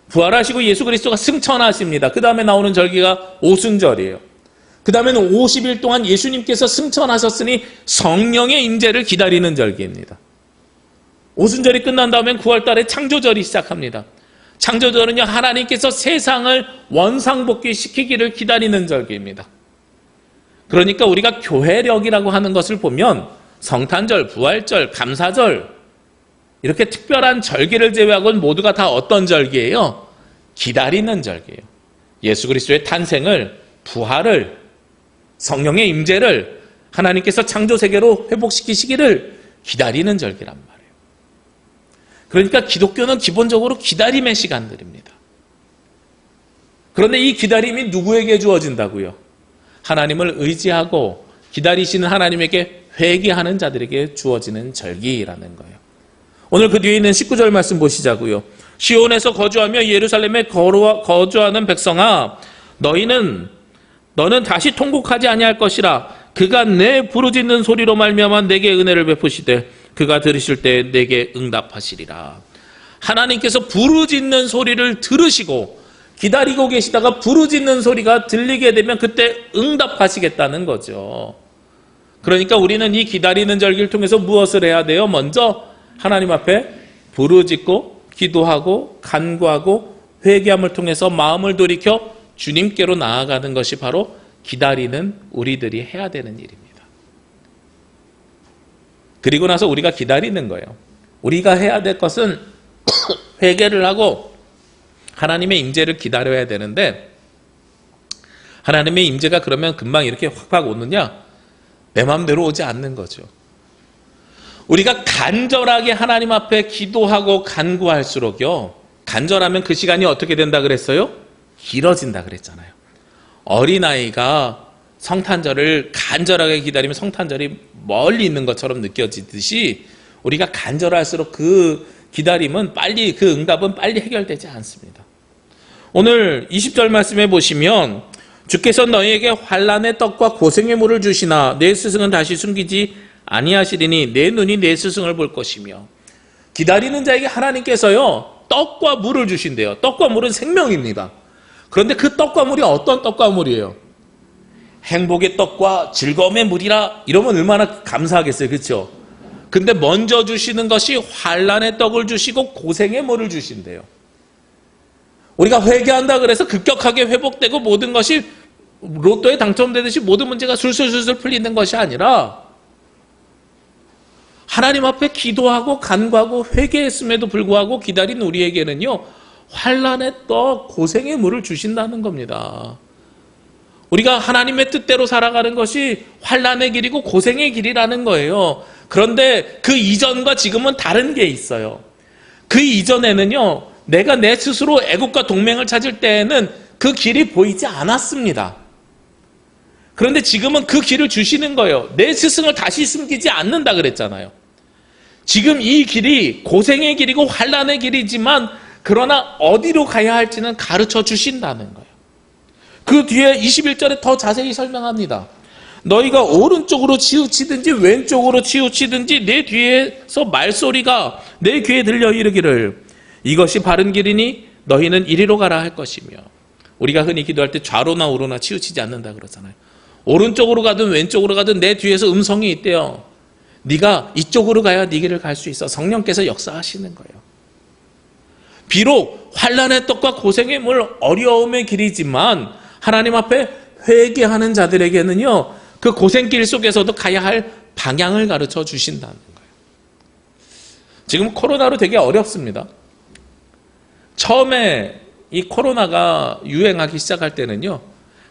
부활하시고 예수 그리스도가 승천하십니다. 그 다음에 나오는 절기가 오순절이에요. 그 다음에는 50일 동안 예수님께서 승천하셨으니 성령의 임재를 기다리는 절기입니다. 오순절이 끝난 다음엔 9월달에 창조절이 시작합니다. 창조절은요, 하나님께서 세상을 원상복귀시키기를 기다리는 절기입니다. 그러니까 우리가 교회력이라고 하는 것을 보면 성탄절, 부활절, 감사절 이렇게 특별한 절기를 제외하고는 모두가 다 어떤 절기예요? 기다리는 절기예요. 예수 그리스도의 탄생을, 부활을, 성령의 임재를 하나님께서 창조 세계로 회복시키시기를 기다리는 절기란 말이에요. 그러니까 기독교는 기본적으로 기다림의 시간들입니다. 그런데 이 기다림이 누구에게 주어진다고요? 하나님을 의지하고 기다리시는 하나님에게 회개하는 자들에게 주어지는 절기라는 거예요. 오늘 그 뒤에 있는 19절 말씀 보시자고요. 시온에서 거주하며 예루살렘에 거주하는 백성아, 너는 다시 통곡하지 아니할 것이라. 그가 내 부르짖는 소리로 말미암아 내게 은혜를 베푸시되 그가 들으실 때 내게 응답하시리라. 하나님께서 부르짖는 소리를 들으시고 기다리고 계시다가 부르짖는 소리가 들리게 되면 그때 응답하시겠다는 거죠. 그러니까 우리는 이 기다리는 절기를 통해서 무엇을 해야 돼요? 먼저 하나님 앞에 부르짖고 기도하고 간구하고 회개함을 통해서 마음을 돌이켜 주님께로 나아가는 것이 바로 기다리는 우리들이 해야 되는 일입니다. 그리고 나서 우리가 기다리는 거예요. 우리가 해야 될 것은 회개를 하고 하나님의 임재를 기다려야 되는데, 하나님의 임재가 그러면 금방 이렇게 확 오느냐? 내 마음대로 오지 않는 거죠. 우리가 간절하게 하나님 앞에 기도하고 간구할수록요, 간절하면 그 시간이 어떻게 된다 그랬어요? 길어진다 그랬잖아요. 어린아이가 성탄절을 간절하게 기다리면 성탄절이 멀리 있는 것처럼 느껴지듯이 우리가 간절할수록 그 기다림은 빨리, 그 응답은 빨리 해결되지 않습니다. 오늘 20절 말씀에 보시면 주께서 너희에게 환난의 떡과 고생의 물을 주시나 내 스승은 다시 숨기지 아니하시리니 내 눈이 내 스승을 볼 것이며. 기다리는 자에게 하나님께서요 떡과 물을 주신대요. 떡과 물은 생명입니다. 그런데 그 떡과 물이 어떤 떡과 물이에요? 행복의 떡과 즐거움의 물이라 이러면 얼마나 감사하겠어요. 그렇죠? 근데 먼저 주시는 것이 환난의 떡을 주시고 고생의 물을 주신대요. 우리가 회개한다 그래서 급격하게 회복되고 모든 것이 로또에 당첨되듯이 모든 문제가 술술술술 풀리는 것이 아니라 하나님 앞에 기도하고 간구하고 회개했음에도 불구하고 기다린 우리에게는요 환난의 떡, 고생의 물을 주신다는 겁니다. 우리가 하나님의 뜻대로 살아가는 것이 환난의 길이고 고생의 길이라는 거예요. 그런데 그 이전과 지금은 다른 게 있어요. 그 이전에는요 내가 내 스스로 애국과 동맹을 찾을 때에는 그 길이 보이지 않았습니다. 그런데 지금은 그 길을 주시는 거예요. 내 스승을 다시 숨기지 않는다 그랬잖아요. 지금 이 길이 고생의 길이고 환난의 길이지만 그러나 어디로 가야 할지는 가르쳐 주신다는 거예요. 그 뒤에 21절에 더 자세히 설명합니다. 너희가 오른쪽으로 치우치든지 왼쪽으로 치우치든지 내 뒤에서 말소리가 내 귀에 들려 이르기를 이것이 바른 길이니 너희는 이리로 가라 할 것이며. 우리가 흔히 기도할 때 좌로나 우로나 치우치지 않는다 그러잖아요. 오른쪽으로 가든 왼쪽으로 가든 내 뒤에서 음성이 있대요. 네가 이쪽으로 가야 네 길을 갈 수 있어. 성령께서 역사하시는 거예요. 비록 환난의 떡과 고생의 물, 어려움의 길이지만 하나님 앞에 회개하는 자들에게는요 그 고생길 속에서도 가야 할 방향을 가르쳐 주신다는 거예요. 지금 코로나로 되게 어렵습니다. 처음에 이 코로나가 유행하기 시작할 때는요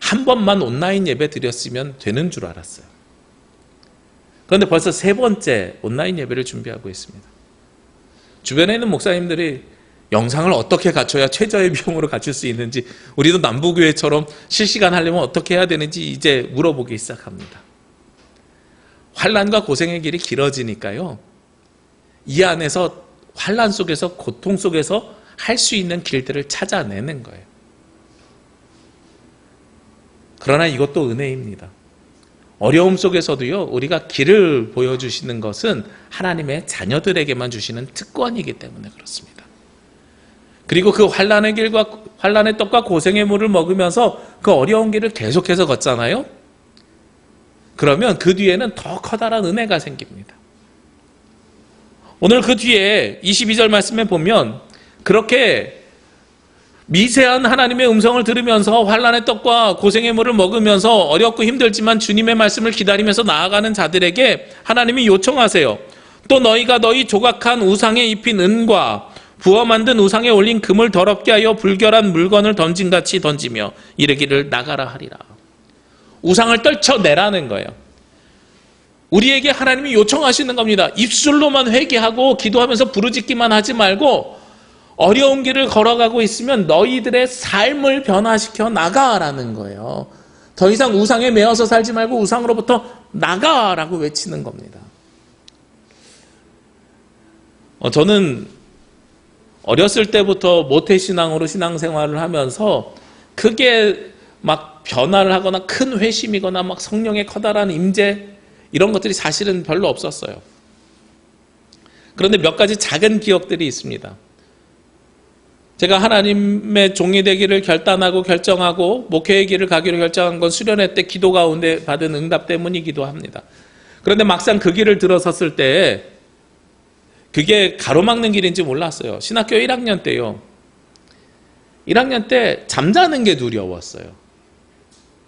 한 번만 온라인 예배 드렸으면 되는 줄 알았어요. 그런데 벌써 세 번째 온라인 예배를 준비하고 있습니다. 주변에 있는 목사님들이 영상을 어떻게 갖춰야 최저의 비용으로 갖출 수 있는지, 우리도 남부교회처럼 실시간 하려면 어떻게 해야 되는지 이제 물어보기 시작합니다. 환난과 고생의 길이 길어지니까요, 이 안에서 환난 속에서, 고통 속에서 할 수 있는 길들을 찾아내는 거예요. 그러나 이것도 은혜입니다. 어려움 속에서도요, 우리가 길을 보여주시는 것은 하나님의 자녀들에게만 주시는 특권이기 때문에 그렇습니다. 그리고 그 환난의 길과 환난의 떡과 고생의 물을 먹으면서 그 어려운 길을 계속해서 걷잖아요. 그러면 그 뒤에는 더 커다란 은혜가 생깁니다. 오늘 그 뒤에 22절 말씀에 보면 그렇게 미세한 하나님의 음성을 들으면서 환난의 떡과 고생의 물을 먹으면서 어렵고 힘들지만 주님의 말씀을 기다리면서 나아가는 자들에게 하나님이 요청하세요. 또 너희가 너희 조각한 우상에 입힌 은과 부어 만든 우상에 올린 금을 더럽게 하여 불결한 물건을 던진같이 던지며 이르기를 나가라 하리라. 우상을 떨쳐내라는 거예요. 우리에게 하나님이 요청하시는 겁니다. 입술로만 회개하고 기도하면서 부르짖기만 하지 말고 어려운 길을 걸어가고 있으면 너희들의 삶을 변화시켜 나가라는 거예요. 더 이상 우상에 매여서 살지 말고 우상으로부터 나가라고 외치는 겁니다. 저는 어렸을 때부터 모태신앙으로 신앙생활을 하면서 크게 막 변화를 하거나 큰 회심이거나 막 성령의 커다란 임재 이런 것들이 사실은 별로 없었어요. 그런데 몇 가지 작은 기억들이 있습니다. 제가 하나님의 종이 되기를 결단하고 결정하고 목회의 길을 가기로 결정한 건 수련회 때 기도 가운데 받은 응답 때문이기도 합니다. 그런데 막상 그 길을 들어섰을 때 그게 가로막는 길인지 몰랐어요. 신학교 1학년 때요. 1학년 때 잠자는 게 두려웠어요.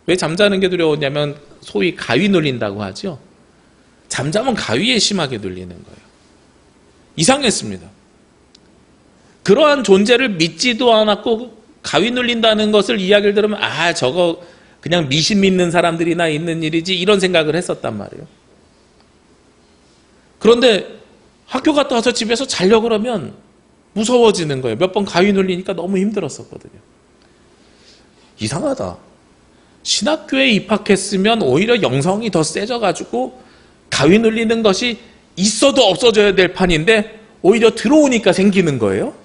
왜 잠자는 게 두려웠냐면 소위 가위 눌린다고 하죠. 잠자면 가위에 심하게 눌리는 거예요. 이상했습니다. 그러한 존재를 믿지도 않았고 가위 눌린다는 것을 이야기를 들으면 저거 그냥 미신 믿는 사람들이나 있는 일이지 이런 생각을 했었단 말이에요. 그런데 학교 갔다 와서 집에서 자려고 그러면 무서워지는 거예요. 몇 번 가위 눌리니까 너무 힘들었었거든요. 이상하다. 신학교에 입학했으면 오히려 영성이 더 세져가지고 가위 눌리는 것이 있어도 없어져야 될 판인데 오히려 들어오니까 생기는 거예요.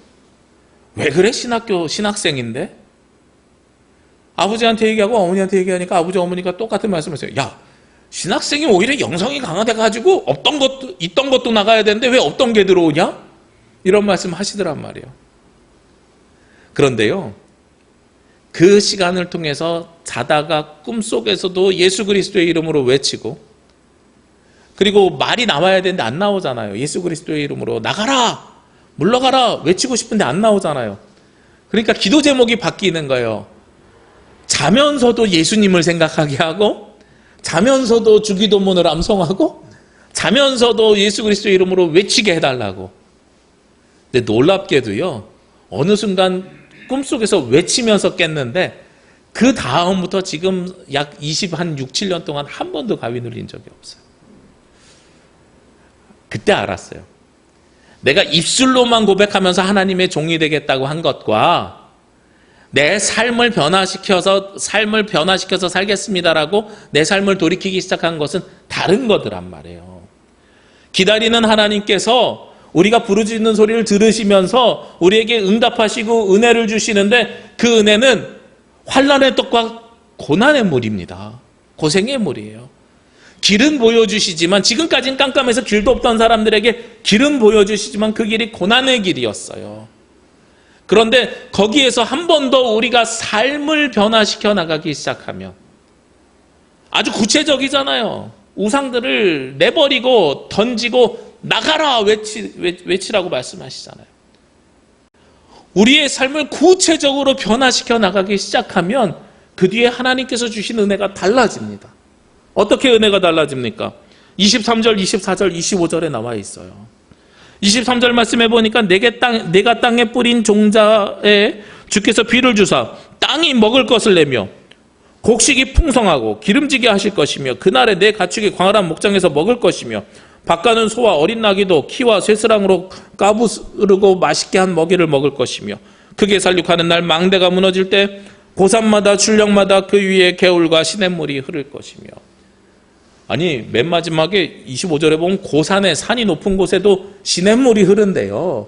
왜 그래? 신학생인데? 아버지한테 얘기하고 어머니한테 얘기하니까 아버지 어머니가 똑같은 말씀을 했어요. 야, 신학생이 오히려 영성이 강화돼가지고 있던 것도 나가야 되는데 왜 없던 게 들어오냐? 이런 말씀 하시더란 말이에요. 그런데요, 그 시간을 통해서 자다가 꿈속에서도 예수 그리스도의 이름으로 외치고, 그리고 말이 나와야 되는데 안 나오잖아요. 예수 그리스도의 이름으로 나가라! 물러가라! 외치고 싶은데 안 나오잖아요. 그러니까 기도 제목이 바뀌는 거예요. 자면서도 예수님을 생각하게 하고, 자면서도 주기도문을 암송하고, 자면서도 예수 그리스도의 이름으로 외치게 해달라고. 근데 놀랍게도요, 어느 순간 꿈속에서 외치면서 깼는데 그 다음부터 지금 약 6, 7년 동안 한 번도 가위 눌린 적이 없어요. 그때 알았어요. 내가 입술로만 고백하면서 하나님의 종이 되겠다고 한 것과 내 삶을 변화시켜서 살겠습니다라고 내 삶을 돌이키기 시작한 것은 다른 거더란 말이에요. 기다리는 하나님께서 우리가 부르짖는 소리를 들으시면서 우리에게 응답하시고 은혜를 주시는데 그 은혜는 환난의 떡과 고난의 물입니다. 고생의 물이에요. 길은 보여주시지만, 지금까지는 깜깜해서 길도 없던 사람들에게 길은 보여주시지만 그 길이 고난의 길이었어요. 그런데 거기에서 한 번 더 우리가 삶을 변화시켜 나가기 시작하면, 아주 구체적이잖아요. 우상들을 내버리고 던지고 나가라 외치라고 말씀하시잖아요. 우리의 삶을 구체적으로 변화시켜 나가기 시작하면 그 뒤에 하나님께서 주신 은혜가 달라집니다. 어떻게 은혜가 달라집니까? 23절, 24절, 25절에 나와 있어요. 23절 말씀해 보니까 내가 땅에 뿌린 종자에 주께서 비를 주사 땅이 먹을 것을 내며 곡식이 풍성하고 기름지게 하실 것이며 그날에 내 가축이 광활한 목장에서 먹을 것이며 밭가는 소와 어린 나귀도 키와 쇠스랑으로 까부르고 맛있게 한 먹이를 먹을 것이며 크게 살육하는 날 망대가 무너질 때 고산마다 출렁마다 그 위에 개울과 시냇물이 흐를 것이며. 아니 맨 마지막에 25절에 보면 고산에 산이 높은 곳에도 시냇물이 흐른대요.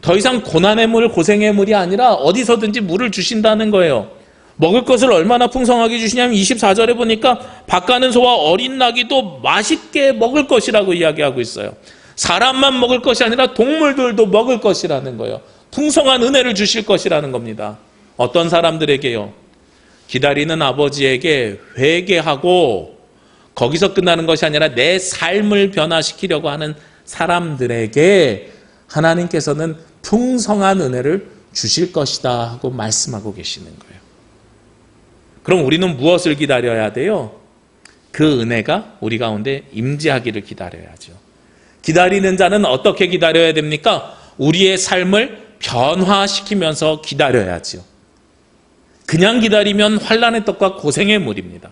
더 이상 고난의 물, 고생의 물이 아니라 어디서든지 물을 주신다는 거예요. 먹을 것을 얼마나 풍성하게 주시냐면 24절에 보니까 밭가는 소와 어린 나귀도 맛있게 먹을 것이라고 이야기하고 있어요. 사람만 먹을 것이 아니라 동물들도 먹을 것이라는 거예요. 풍성한 은혜를 주실 것이라는 겁니다. 어떤 사람들에게요? 기다리는 아버지에게 회개하고 거기서 끝나는 것이 아니라 내 삶을 변화시키려고 하는 사람들에게 하나님께서는 풍성한 은혜를 주실 것이다 하고 말씀하고 계시는 거예요. 그럼 우리는 무엇을 기다려야 돼요? 그 은혜가 우리 가운데 임재하기를 기다려야죠. 기다리는 자는 어떻게 기다려야 됩니까? 우리의 삶을 변화시키면서 기다려야죠. 그냥 기다리면 환난의 떡과 고생의 물입니다.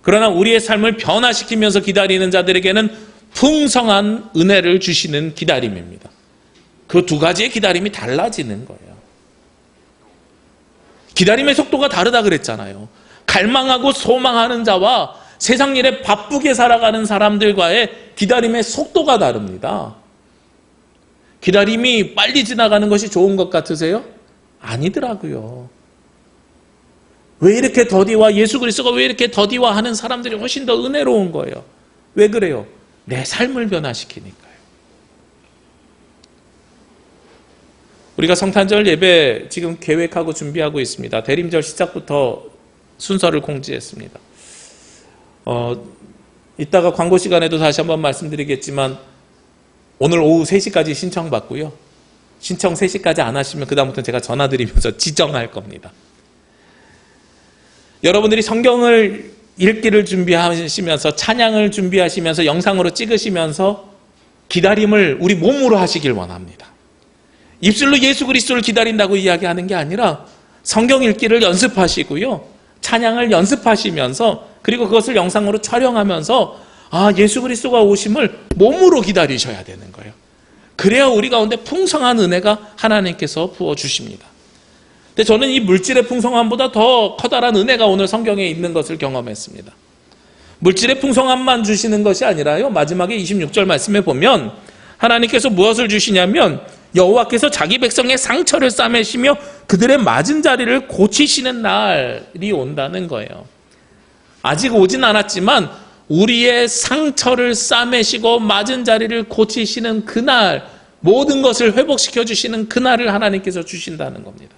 그러나 우리의 삶을 변화시키면서 기다리는 자들에게는 풍성한 은혜를 주시는 기다림입니다. 그 두 가지의 기다림이 달라지는 거예요. 기다림의 속도가 다르다 그랬잖아요. 갈망하고 소망하는 자와 세상 일에 바쁘게 살아가는 사람들과의 기다림의 속도가 다릅니다. 기다림이 빨리 지나가는 것이 좋은 것 같으세요? 아니더라고요. 왜 이렇게 더디와 예수 그리스도가 왜 이렇게 더디와 하는 사람들이 훨씬 더 은혜로운 거예요. 왜 그래요? 내 삶을 변화시키니까요. 우리가 성탄절 예배 지금 계획하고 준비하고 있습니다. 대림절 시작부터 순서를 공지했습니다. 이따가 광고 시간에도 다시 한번 말씀드리겠지만 오늘 오후 3시까지 신청받고요. 신청 3시까지 안 하시면 그다음부터는 제가 전화드리면서 지정할 겁니다. 여러분들이 성경을 읽기를 준비하시면서 찬양을 준비하시면서 영상으로 찍으시면서 기다림을 우리 몸으로 하시길 원합니다. 입술로 예수 그리스도를 기다린다고 이야기하는 게 아니라 성경 읽기를 연습하시고요. 찬양을 연습하시면서 그리고 그것을 영상으로 촬영하면서 예수 그리스도가 오심을 몸으로 기다리셔야 되는 거예요. 그래야 우리 가운데 풍성한 은혜가 하나님께서 부어주십니다. 근데 저는 이 물질의 풍성함보다 더 커다란 은혜가 오늘 성경에 있는 것을 경험했습니다. 물질의 풍성함만 주시는 것이 아니라요. 마지막에 26절 말씀에 보면 하나님께서 무엇을 주시냐면 여호와께서 자기 백성의 상처를 싸매시며 그들의 맞은 자리를 고치시는 날이 온다는 거예요. 아직 오진 않았지만 우리의 상처를 싸매시고 맞은 자리를 고치시는 그날, 모든 것을 회복시켜 주시는 그날을 하나님께서 주신다는 겁니다.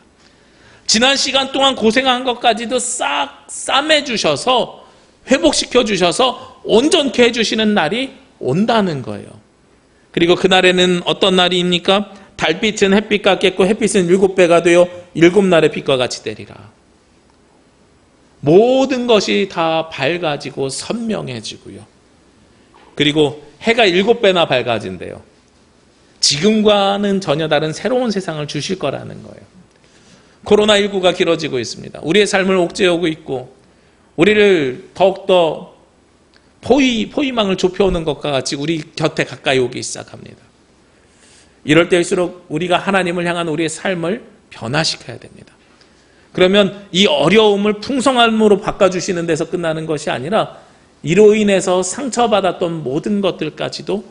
지난 시간 동안 고생한 것까지도 싹 싸매 주셔서 회복시켜 주셔서 온전케 해주시는 날이 온다는 거예요. 그리고 그날에는 어떤 날입니까? 달빛은 햇빛 같겠고 햇빛은 7배가 되어 7날의 빛과 같이 되리라. 모든 것이 다 밝아지고 선명해지고요. 그리고 해가 7배나 밝아진대요. 지금과는 전혀 다른 새로운 세상을 주실 거라는 거예요. 코로나19가 길어지고 있습니다. 우리의 삶을 옥죄어오고 있고 우리를 더욱더 포위망을 좁혀오는 것과 같이 우리 곁에 가까이 오기 시작합니다. 이럴 때일수록 우리가 하나님을 향한 우리의 삶을 변화시켜야 됩니다. 그러면 이 어려움을 풍성함으로 바꿔주시는 데서 끝나는 것이 아니라 이로 인해서 상처받았던 모든 것들까지도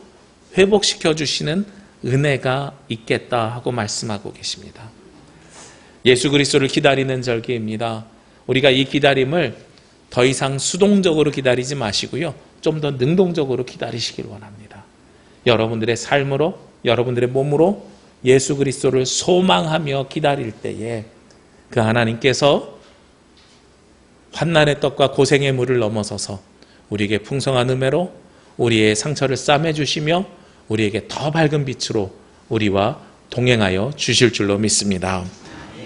회복시켜 주시는 은혜가 있겠다 하고 말씀하고 계십니다. 예수 그리스도를 기다리는 절기입니다. 우리가 이 기다림을 더 이상 수동적으로 기다리지 마시고요. 좀 더 능동적으로 기다리시길 원합니다. 여러분들의 삶으로, 여러분들의 몸으로 예수 그리스도를 소망하며 기다릴 때에 그 하나님께서 환난의 떡과 고생의 물을 넘어서서 우리에게 풍성한 은혜로 우리의 상처를 싸매주시며 우리에게 더 밝은 빛으로 우리와 동행하여 주실 줄로 믿습니다.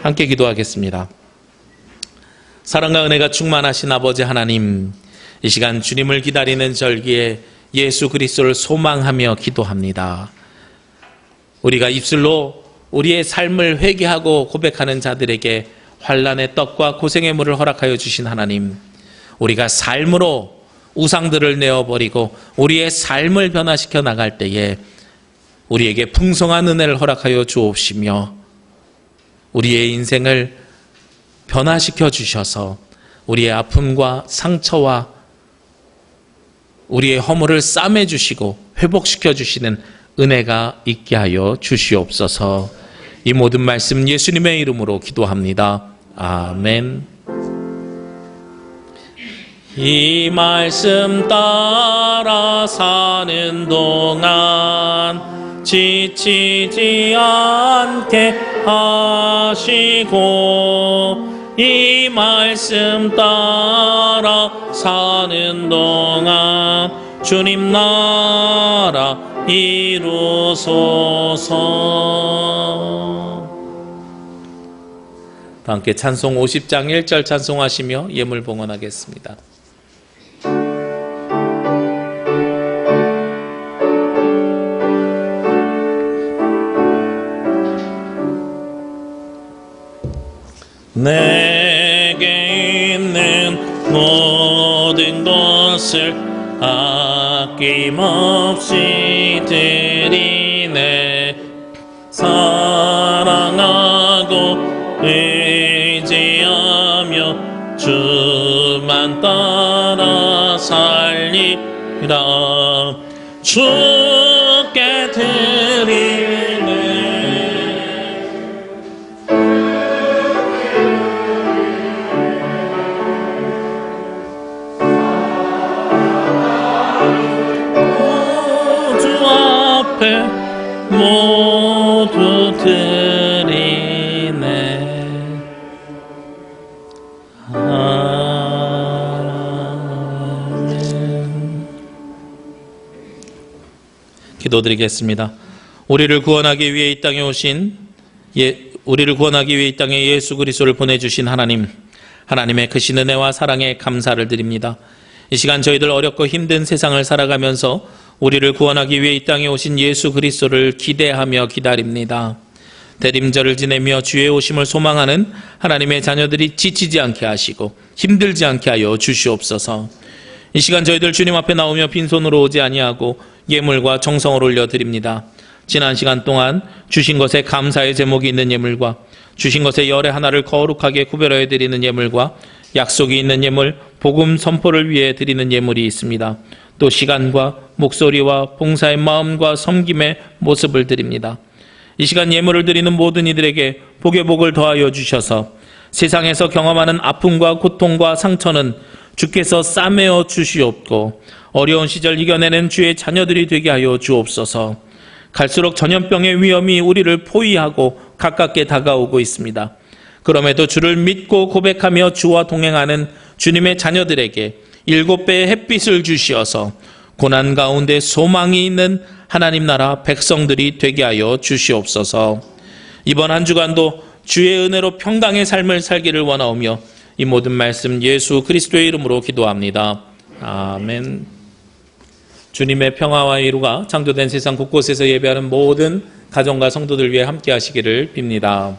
함께 기도하겠습니다. 사랑과 은혜가 충만하신 아버지 하나님, 이 시간 주님을 기다리는 절기에 예수 그리스도를 소망하며 기도합니다. 우리가 입술로 우리의 삶을 회개하고 고백하는 자들에게 환난의 떡과 고생의 물을 허락하여 주신 하나님, 우리가 삶으로 우상들을 내어버리고 우리의 삶을 변화시켜 나갈 때에 우리에게 풍성한 은혜를 허락하여 주옵시며 우리의 인생을 변화시켜 주셔서 우리의 아픔과 상처와 우리의 허물을 싸매 주시고 회복시켜 주시는 은혜가 있게 하여 주시옵소서. 이 모든 말씀 예수님의 이름으로 기도합니다. 아멘. 이 말씀 따라 사는 동안 지치지 않게 하시고 이 말씀 따라 사는 동안 주님 나라 이루소서. 다 함께 찬송 50장 1절 찬송하시며 예물 봉헌하겠습니다. 내게 있는 모든 것을 아낌없이 드리네. 사랑하고 의지하며 주만 따라 살리라. 주께 드리네. 모두 드리네. 아멘. 기도드리겠습니다. 우리를 구원하기 위해 이 땅에 예수 그리스도를 보내주신 하나님, 하나님의 크신 은혜와 사랑에 감사를 드립니다. 이 시간 저희들 어렵고 힘든 세상을 살아가면서 우리를 구원하기 위해 이 땅에 오신 예수 그리스도를 기대하며 기다립니다. 대림절을 지내며 주의 오심을 소망하는 하나님의 자녀들이 지치지 않게 하시고 힘들지 않게 하여 주시옵소서. 이 시간 저희들 주님 앞에 나오며 빈손으로 오지 아니하고 예물과 정성을 올려드립니다. 지난 시간 동안 주신 것에 감사의 제목이 있는 예물과 주신 것의 열의 하나를 거룩하게 구별하여 드리는 예물과 약속이 있는 예물, 복음 선포를 위해 드리는 예물이 있습니다. 또 시간과 목소리와 봉사의 마음과 섬김의 모습을 드립니다. 이 시간 예물을 드리는 모든 이들에게 복의 복을 더하여 주셔서 세상에서 경험하는 아픔과 고통과 상처는 주께서 싸매어 주시옵고 어려운 시절 이겨내는 주의 자녀들이 되게 하여 주옵소서. 갈수록 전염병의 위험이 우리를 포위하고 가깝게 다가오고 있습니다. 그럼에도 주를 믿고 고백하며 주와 동행하는 주님의 자녀들에게 7배의 햇빛을 주시어서 고난 가운데 소망이 있는 하나님 나라 백성들이 되게 하여 주시옵소서. 이번 한 주간도 주의 은혜로 평강의 삶을 살기를 원하오며 이 모든 말씀 예수 그리스도의 이름으로 기도합니다. 아멘. 주님의 평화와 위로가 창조된 세상 곳곳에서 예배하는 모든 가정과 성도들 위해 함께 하시기를 빕니다.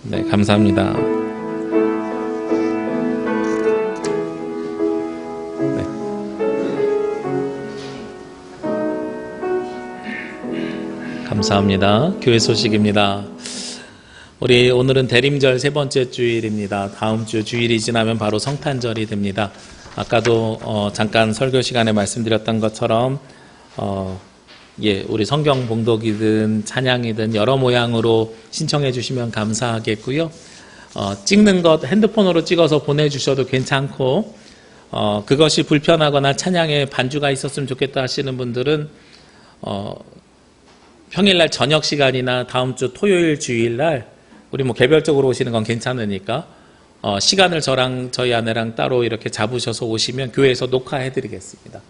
네, 감사합니다. 네. 감사합니다. 교회 소식입니다. 우리 오늘은 대림절 세 번째 주일입니다. 다음 주 주일이 지나면 바로 성탄절이 됩니다. 아까도 잠깐 설교 시간에 말씀드렸던 것처럼 우리 성경 봉독이든 찬양이든 여러 모양으로 신청해 주시면 감사하겠고요. 찍는 것 핸드폰으로 찍어서 보내주셔도 괜찮고 그것이 불편하거나 찬양에 반주가 있었으면 좋겠다 하시는 분들은 평일날 저녁 시간이나 다음 주 토요일 주일날 우리 개별적으로 오시는 건 괜찮으니까 시간을 저희 아내랑 따로 이렇게 잡으셔서 오시면 교회에서 녹화해 드리겠습니다.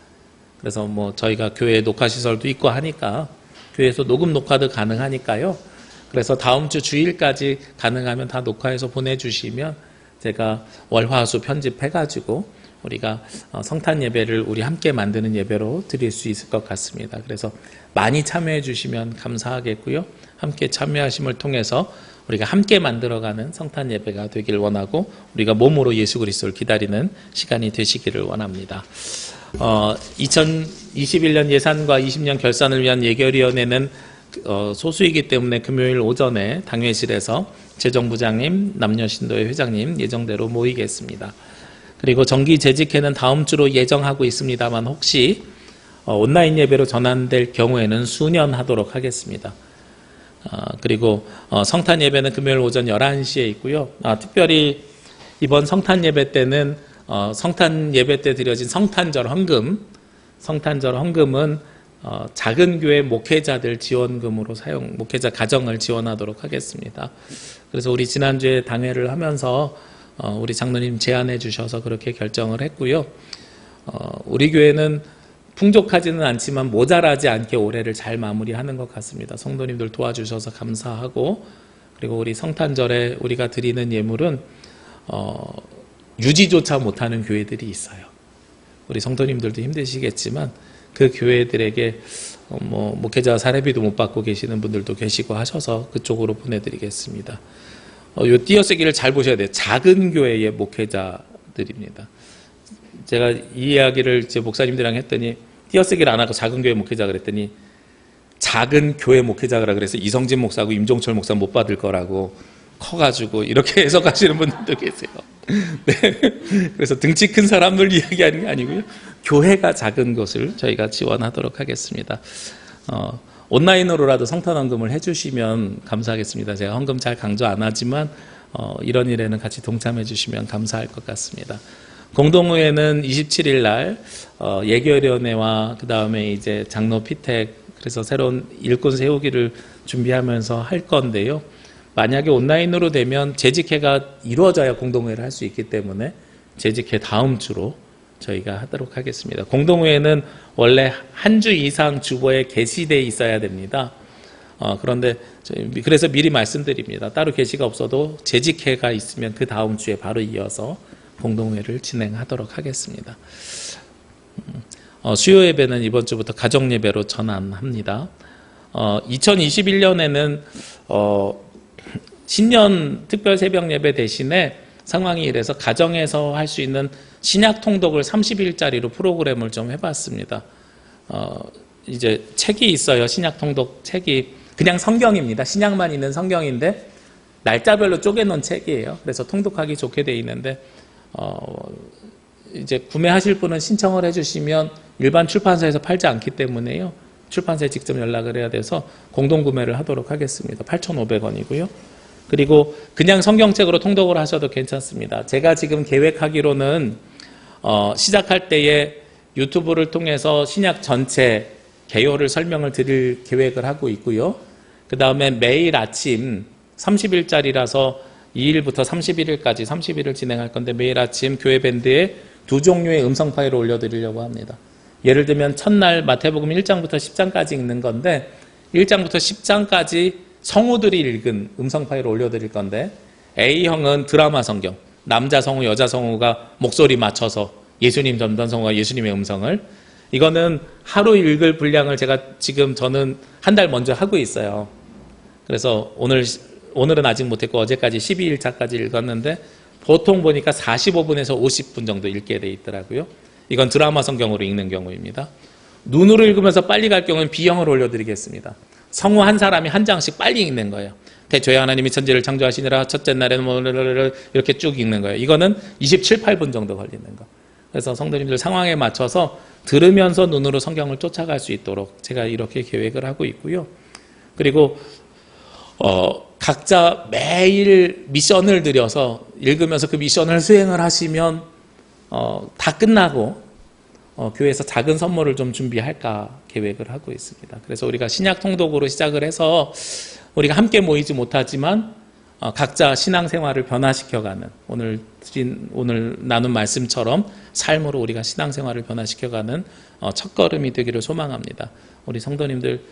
그래서 저희가 교회 녹화 시설도 있고 하니까 교회에서 녹음 녹화도 가능하니까요. 그래서 다음 주 주일까지 가능하면 다 녹화해서 보내주시면 제가 월화수 편집해가지고 우리가 성탄 예배를 우리 함께 만드는 예배로 드릴 수 있을 것 같습니다. 그래서 많이 참여해 주시면 감사하겠고요. 함께 참여하심을 통해서 우리가 함께 만들어가는 성탄 예배가 되길 원하고 우리가 몸으로 예수 그리스도를 기다리는 시간이 되시기를 원합니다. 2021년 예산과 20년 결산을 위한 예결위원회는 소수이기 때문에 금요일 오전에 당회실에서 재정부장님, 남녀신도회 회장님 예정대로 모이겠습니다. 그리고 정기 재직회는 다음 주로 예정하고 있습니다만 혹시 온라인 예배로 전환될 경우에는 수년하도록 하겠습니다. 그리고 성탄 예배는 금요일 오전 11시에 있고요. 특별히 이번 성탄 예배 때는 성탄 예배 때 드려진 성탄절 헌금은 작은 교회 목회자들 지원금으로 목회자 가정을 지원하도록 하겠습니다. 그래서 우리 지난주에 당회를 하면서 우리 장로님 제안해 주셔서 그렇게 결정을 했고요. 우리 교회는 풍족하지는 않지만 모자라지 않게 올해를 잘 마무리하는 것 같습니다. 성도님들 도와주셔서 감사하고, 그리고 우리 성탄절에 우리가 드리는 예물은 유지조차 못하는 교회들이 있어요. 우리 성도님들도 힘드시겠지만 그 교회들에게 목회자 사례비도 못 받고 계시는 분들도 계시고 하셔서 그쪽으로 보내드리겠습니다. 요 띄어쓰기를 잘 보셔야 돼요. 작은 교회의 목회자들입니다. 제가 이 이야기를 이제 목사님들이랑 했더니 띄어쓰기를 안 하고 작은 교회 목회자 그랬더니 작은 교회 목회자라 그래서 이성진 목사하고 임종철 목사 못 받을 거라고 커가지고 이렇게 해석하시는 분들도 계세요. 네. 그래서 등치 큰 사람들 이야기하는 게 아니고요. 교회가 작은 것을 저희가 지원하도록 하겠습니다. 온라인으로라도 성탄 헌금을 해주시면 감사하겠습니다. 제가 헌금 잘 강조 안 하지만 이런 일에는 같이 동참해 주시면 감사할 것 같습니다. 공동의회는 27일 날 예결위원회와 그 다음에 이제 장로 피택, 그래서 새로운 일꾼 세우기를 준비하면서 할 건데요. 만약에 온라인으로 되면 재직회가 이루어져야 공동회를 할 수 있기 때문에 재직회 다음 주로 저희가 하도록 하겠습니다. 공동회는 원래 한 주 이상 주보에 게시되어 있어야 됩니다. 그런데 그래서 미리 말씀드립니다. 따로 게시가 없어도 재직회가 있으면 그 다음 주에 바로 이어서 공동회를 진행하도록 하겠습니다. 수요 예배는 이번 주부터 가정 예배로 전환합니다. 2021년에는 신년 특별 새벽 예배 대신에 상황이 이래서 가정에서 할 수 있는 신약 통독을 30일짜리로 프로그램을 좀 해봤습니다. 이제 책이 있어요. 신약 통독 책이 그냥 성경입니다. 신약만 있는 성경인데 날짜별로 쪼개놓은 책이에요. 그래서 통독하기 좋게 돼 있는데 이제 구매하실 분은 신청을 해주시면 일반 출판사에서 팔지 않기 때문에요. 출판사에 직접 연락을 해야 돼서 공동 구매를 하도록 하겠습니다. 8,500원이고요. 그리고 그냥 성경책으로 통독을 하셔도 괜찮습니다. 제가 지금 계획하기로는 시작할 때에 유튜브를 통해서 신약 전체 개요를 설명을 드릴 계획을 하고 있고요. 그 다음에 매일 아침 30일짜리라서 2일부터 31일까지 30일을 진행할 건데 매일 아침 교회 밴드에 2종류의 음성 파일을 올려드리려고 합니다. 예를 들면 첫날 마태복음 1장부터 10장까지 읽는 건데 1장부터 10장까지 성우들이 읽은 음성 파일을 올려드릴 건데 A형은 드라마 성경, 남자 성우, 여자 성우가 목소리 맞춰서 예수님 전담 성우가 예수님의 음성을, 이거는 하루 읽을 분량을 저는 한 달 먼저 하고 있어요. 그래서 오늘은 아직 못했고 어제까지 12일차까지 읽었는데 보통 보니까 45분에서 50분 정도 읽게 돼 있더라고요. 이건 드라마 성경으로 읽는 경우입니다. 눈으로 읽으면서 빨리 갈 경우는 B형을 올려드리겠습니다. 성우 한 사람이 한 장씩 빨리 읽는 거예요. 대초에 하나님이 천지를 창조하시니라 첫째 날에는 이렇게 쭉 읽는 거예요. 이거는 27, 8분 정도 걸리는 거. 그래서 성도님들 상황에 맞춰서 들으면서 눈으로 성경을 쫓아갈 수 있도록 제가 이렇게 계획을 하고 있고요. 그리고 각자 매일 미션을 드려서 읽으면서 그 미션을 수행을 하시면 다 끝나고 교회에서 작은 선물을 좀 준비할까 계획을 하고 있습니다. 그래서 우리가 신약 통독으로 시작을 해서 우리가 함께 모이지 못하지만 각자 신앙생활을 변화시켜가는 오늘 나눈 말씀처럼 삶으로 우리가 신앙생활을 변화시켜가는 첫걸음이 되기를 소망합니다. 우리 성도님들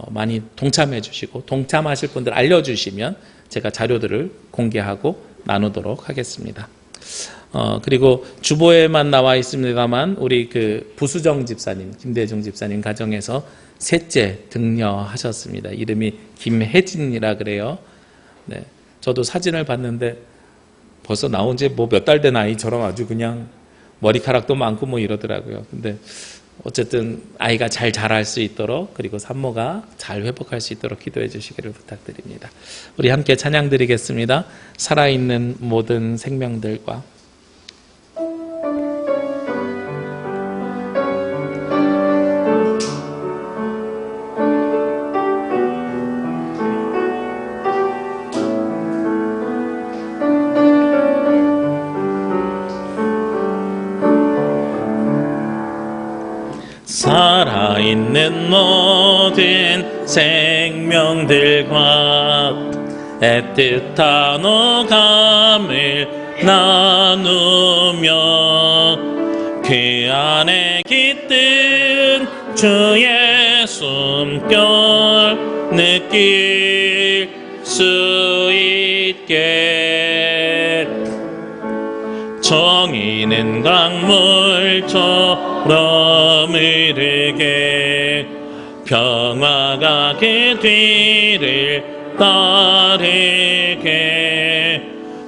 많이 동참해 주시고 동참하실 분들 알려주시면 제가 자료들을 공개하고 나누도록 하겠습니다. 그리고 주보에만 나와 있습니다만 우리 그 부수정 집사님, 김대중 집사님 가정에서 셋째 등려하셨습니다. 이름이 김혜진이라 그래요. 네, 저도 사진을 봤는데 벌써 나온 지 뭐 몇 달 된 아이처럼 아주 그냥 머리카락도 많고 뭐 이러더라고요. 근데 어쨌든 아이가 잘 자랄 수 있도록, 그리고 산모가 잘 회복할 수 있도록 기도해 주시기를 부탁드립니다. 우리 함께 찬양 드리겠습니다. 살아있는 모든 생명들과. 살아있는 모든 생명들과 애틋한 오감을 나누며 그 안에 깃든 주의 숨결 느낄 수 있게 정의는 강물처럼 흐르게 평화가 그 뒤를 따르게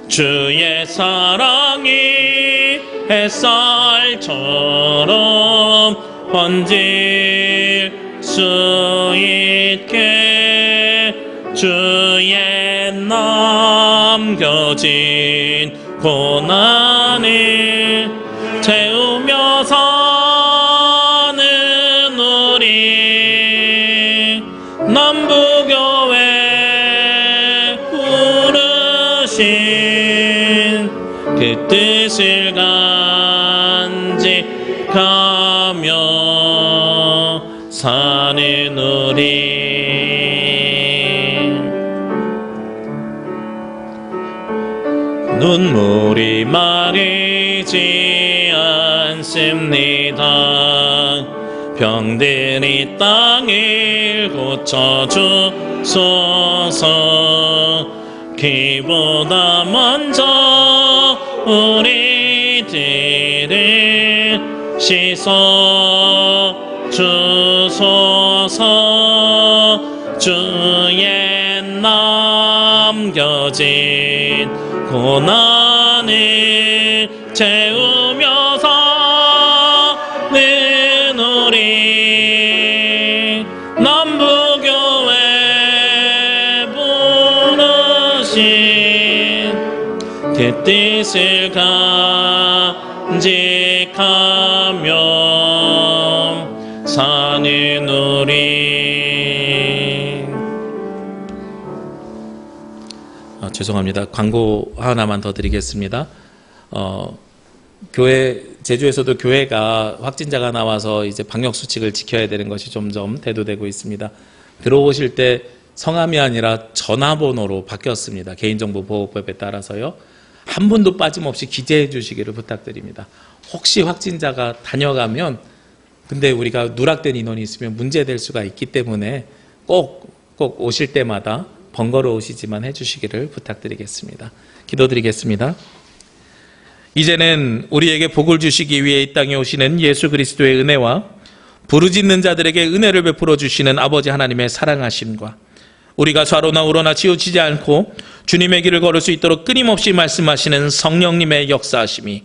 주의 사랑이 햇살처럼 번질 수 있게 주의 남겨진 고난을 채우며 사는 우리 남부교회 부르신 그 뜻을 간직하며 사는 우리 눈물이 마르지 않습니다. 병들이 땅을 고쳐주소서. 그보다 먼저 우리들을 씻어 주소서. 주의 남겨진 고난을 채우며 사는 우리 남부교회 부르신 그 뜻을 간직하며 사는 우리. 죄송합니다. 광고 하나만 더 드리겠습니다. 교회, 제주에서도 교회가 확진자가 나와서 이제 방역수칙을 지켜야 되는 것이 점점 대두되고 있습니다. 들어오실 때 성함이 아니라 전화번호로 바뀌었습니다. 개인정보보호법에 따라서요. 한 분도 빠짐없이 기재해 주시기를 부탁드립니다. 혹시 확진자가 다녀가면, 근데 우리가 누락된 인원이 있으면 문제될 수가 있기 때문에 꼭 오실 때마다 번거로우시지만 해주시기를 부탁드리겠습니다. 기도드리겠습니다. 이제는 우리에게 복을 주시기 위해 이 땅에 오시는 예수 그리스도의 은혜와 부르짖는 자들에게 은혜를 베풀어 주시는 아버지 하나님의 사랑하심과 우리가 좌로나 우로나 치우치지 않고 주님의 길을 걸을 수 있도록 끊임없이 말씀하시는 성령님의 역사하심이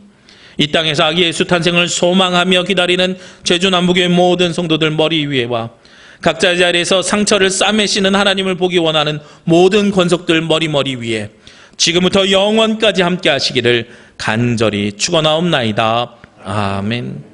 이 땅에서 아기 예수 탄생을 소망하며 기다리는 제주 남북의 모든 성도들 머리 위에와 각자 자리에서 상처를 싸매시는 하나님을 보기 원하는 모든 권속들 머리 위에 지금부터 영원까지 함께 하시기를 간절히 축원하옵나이다. 아멘.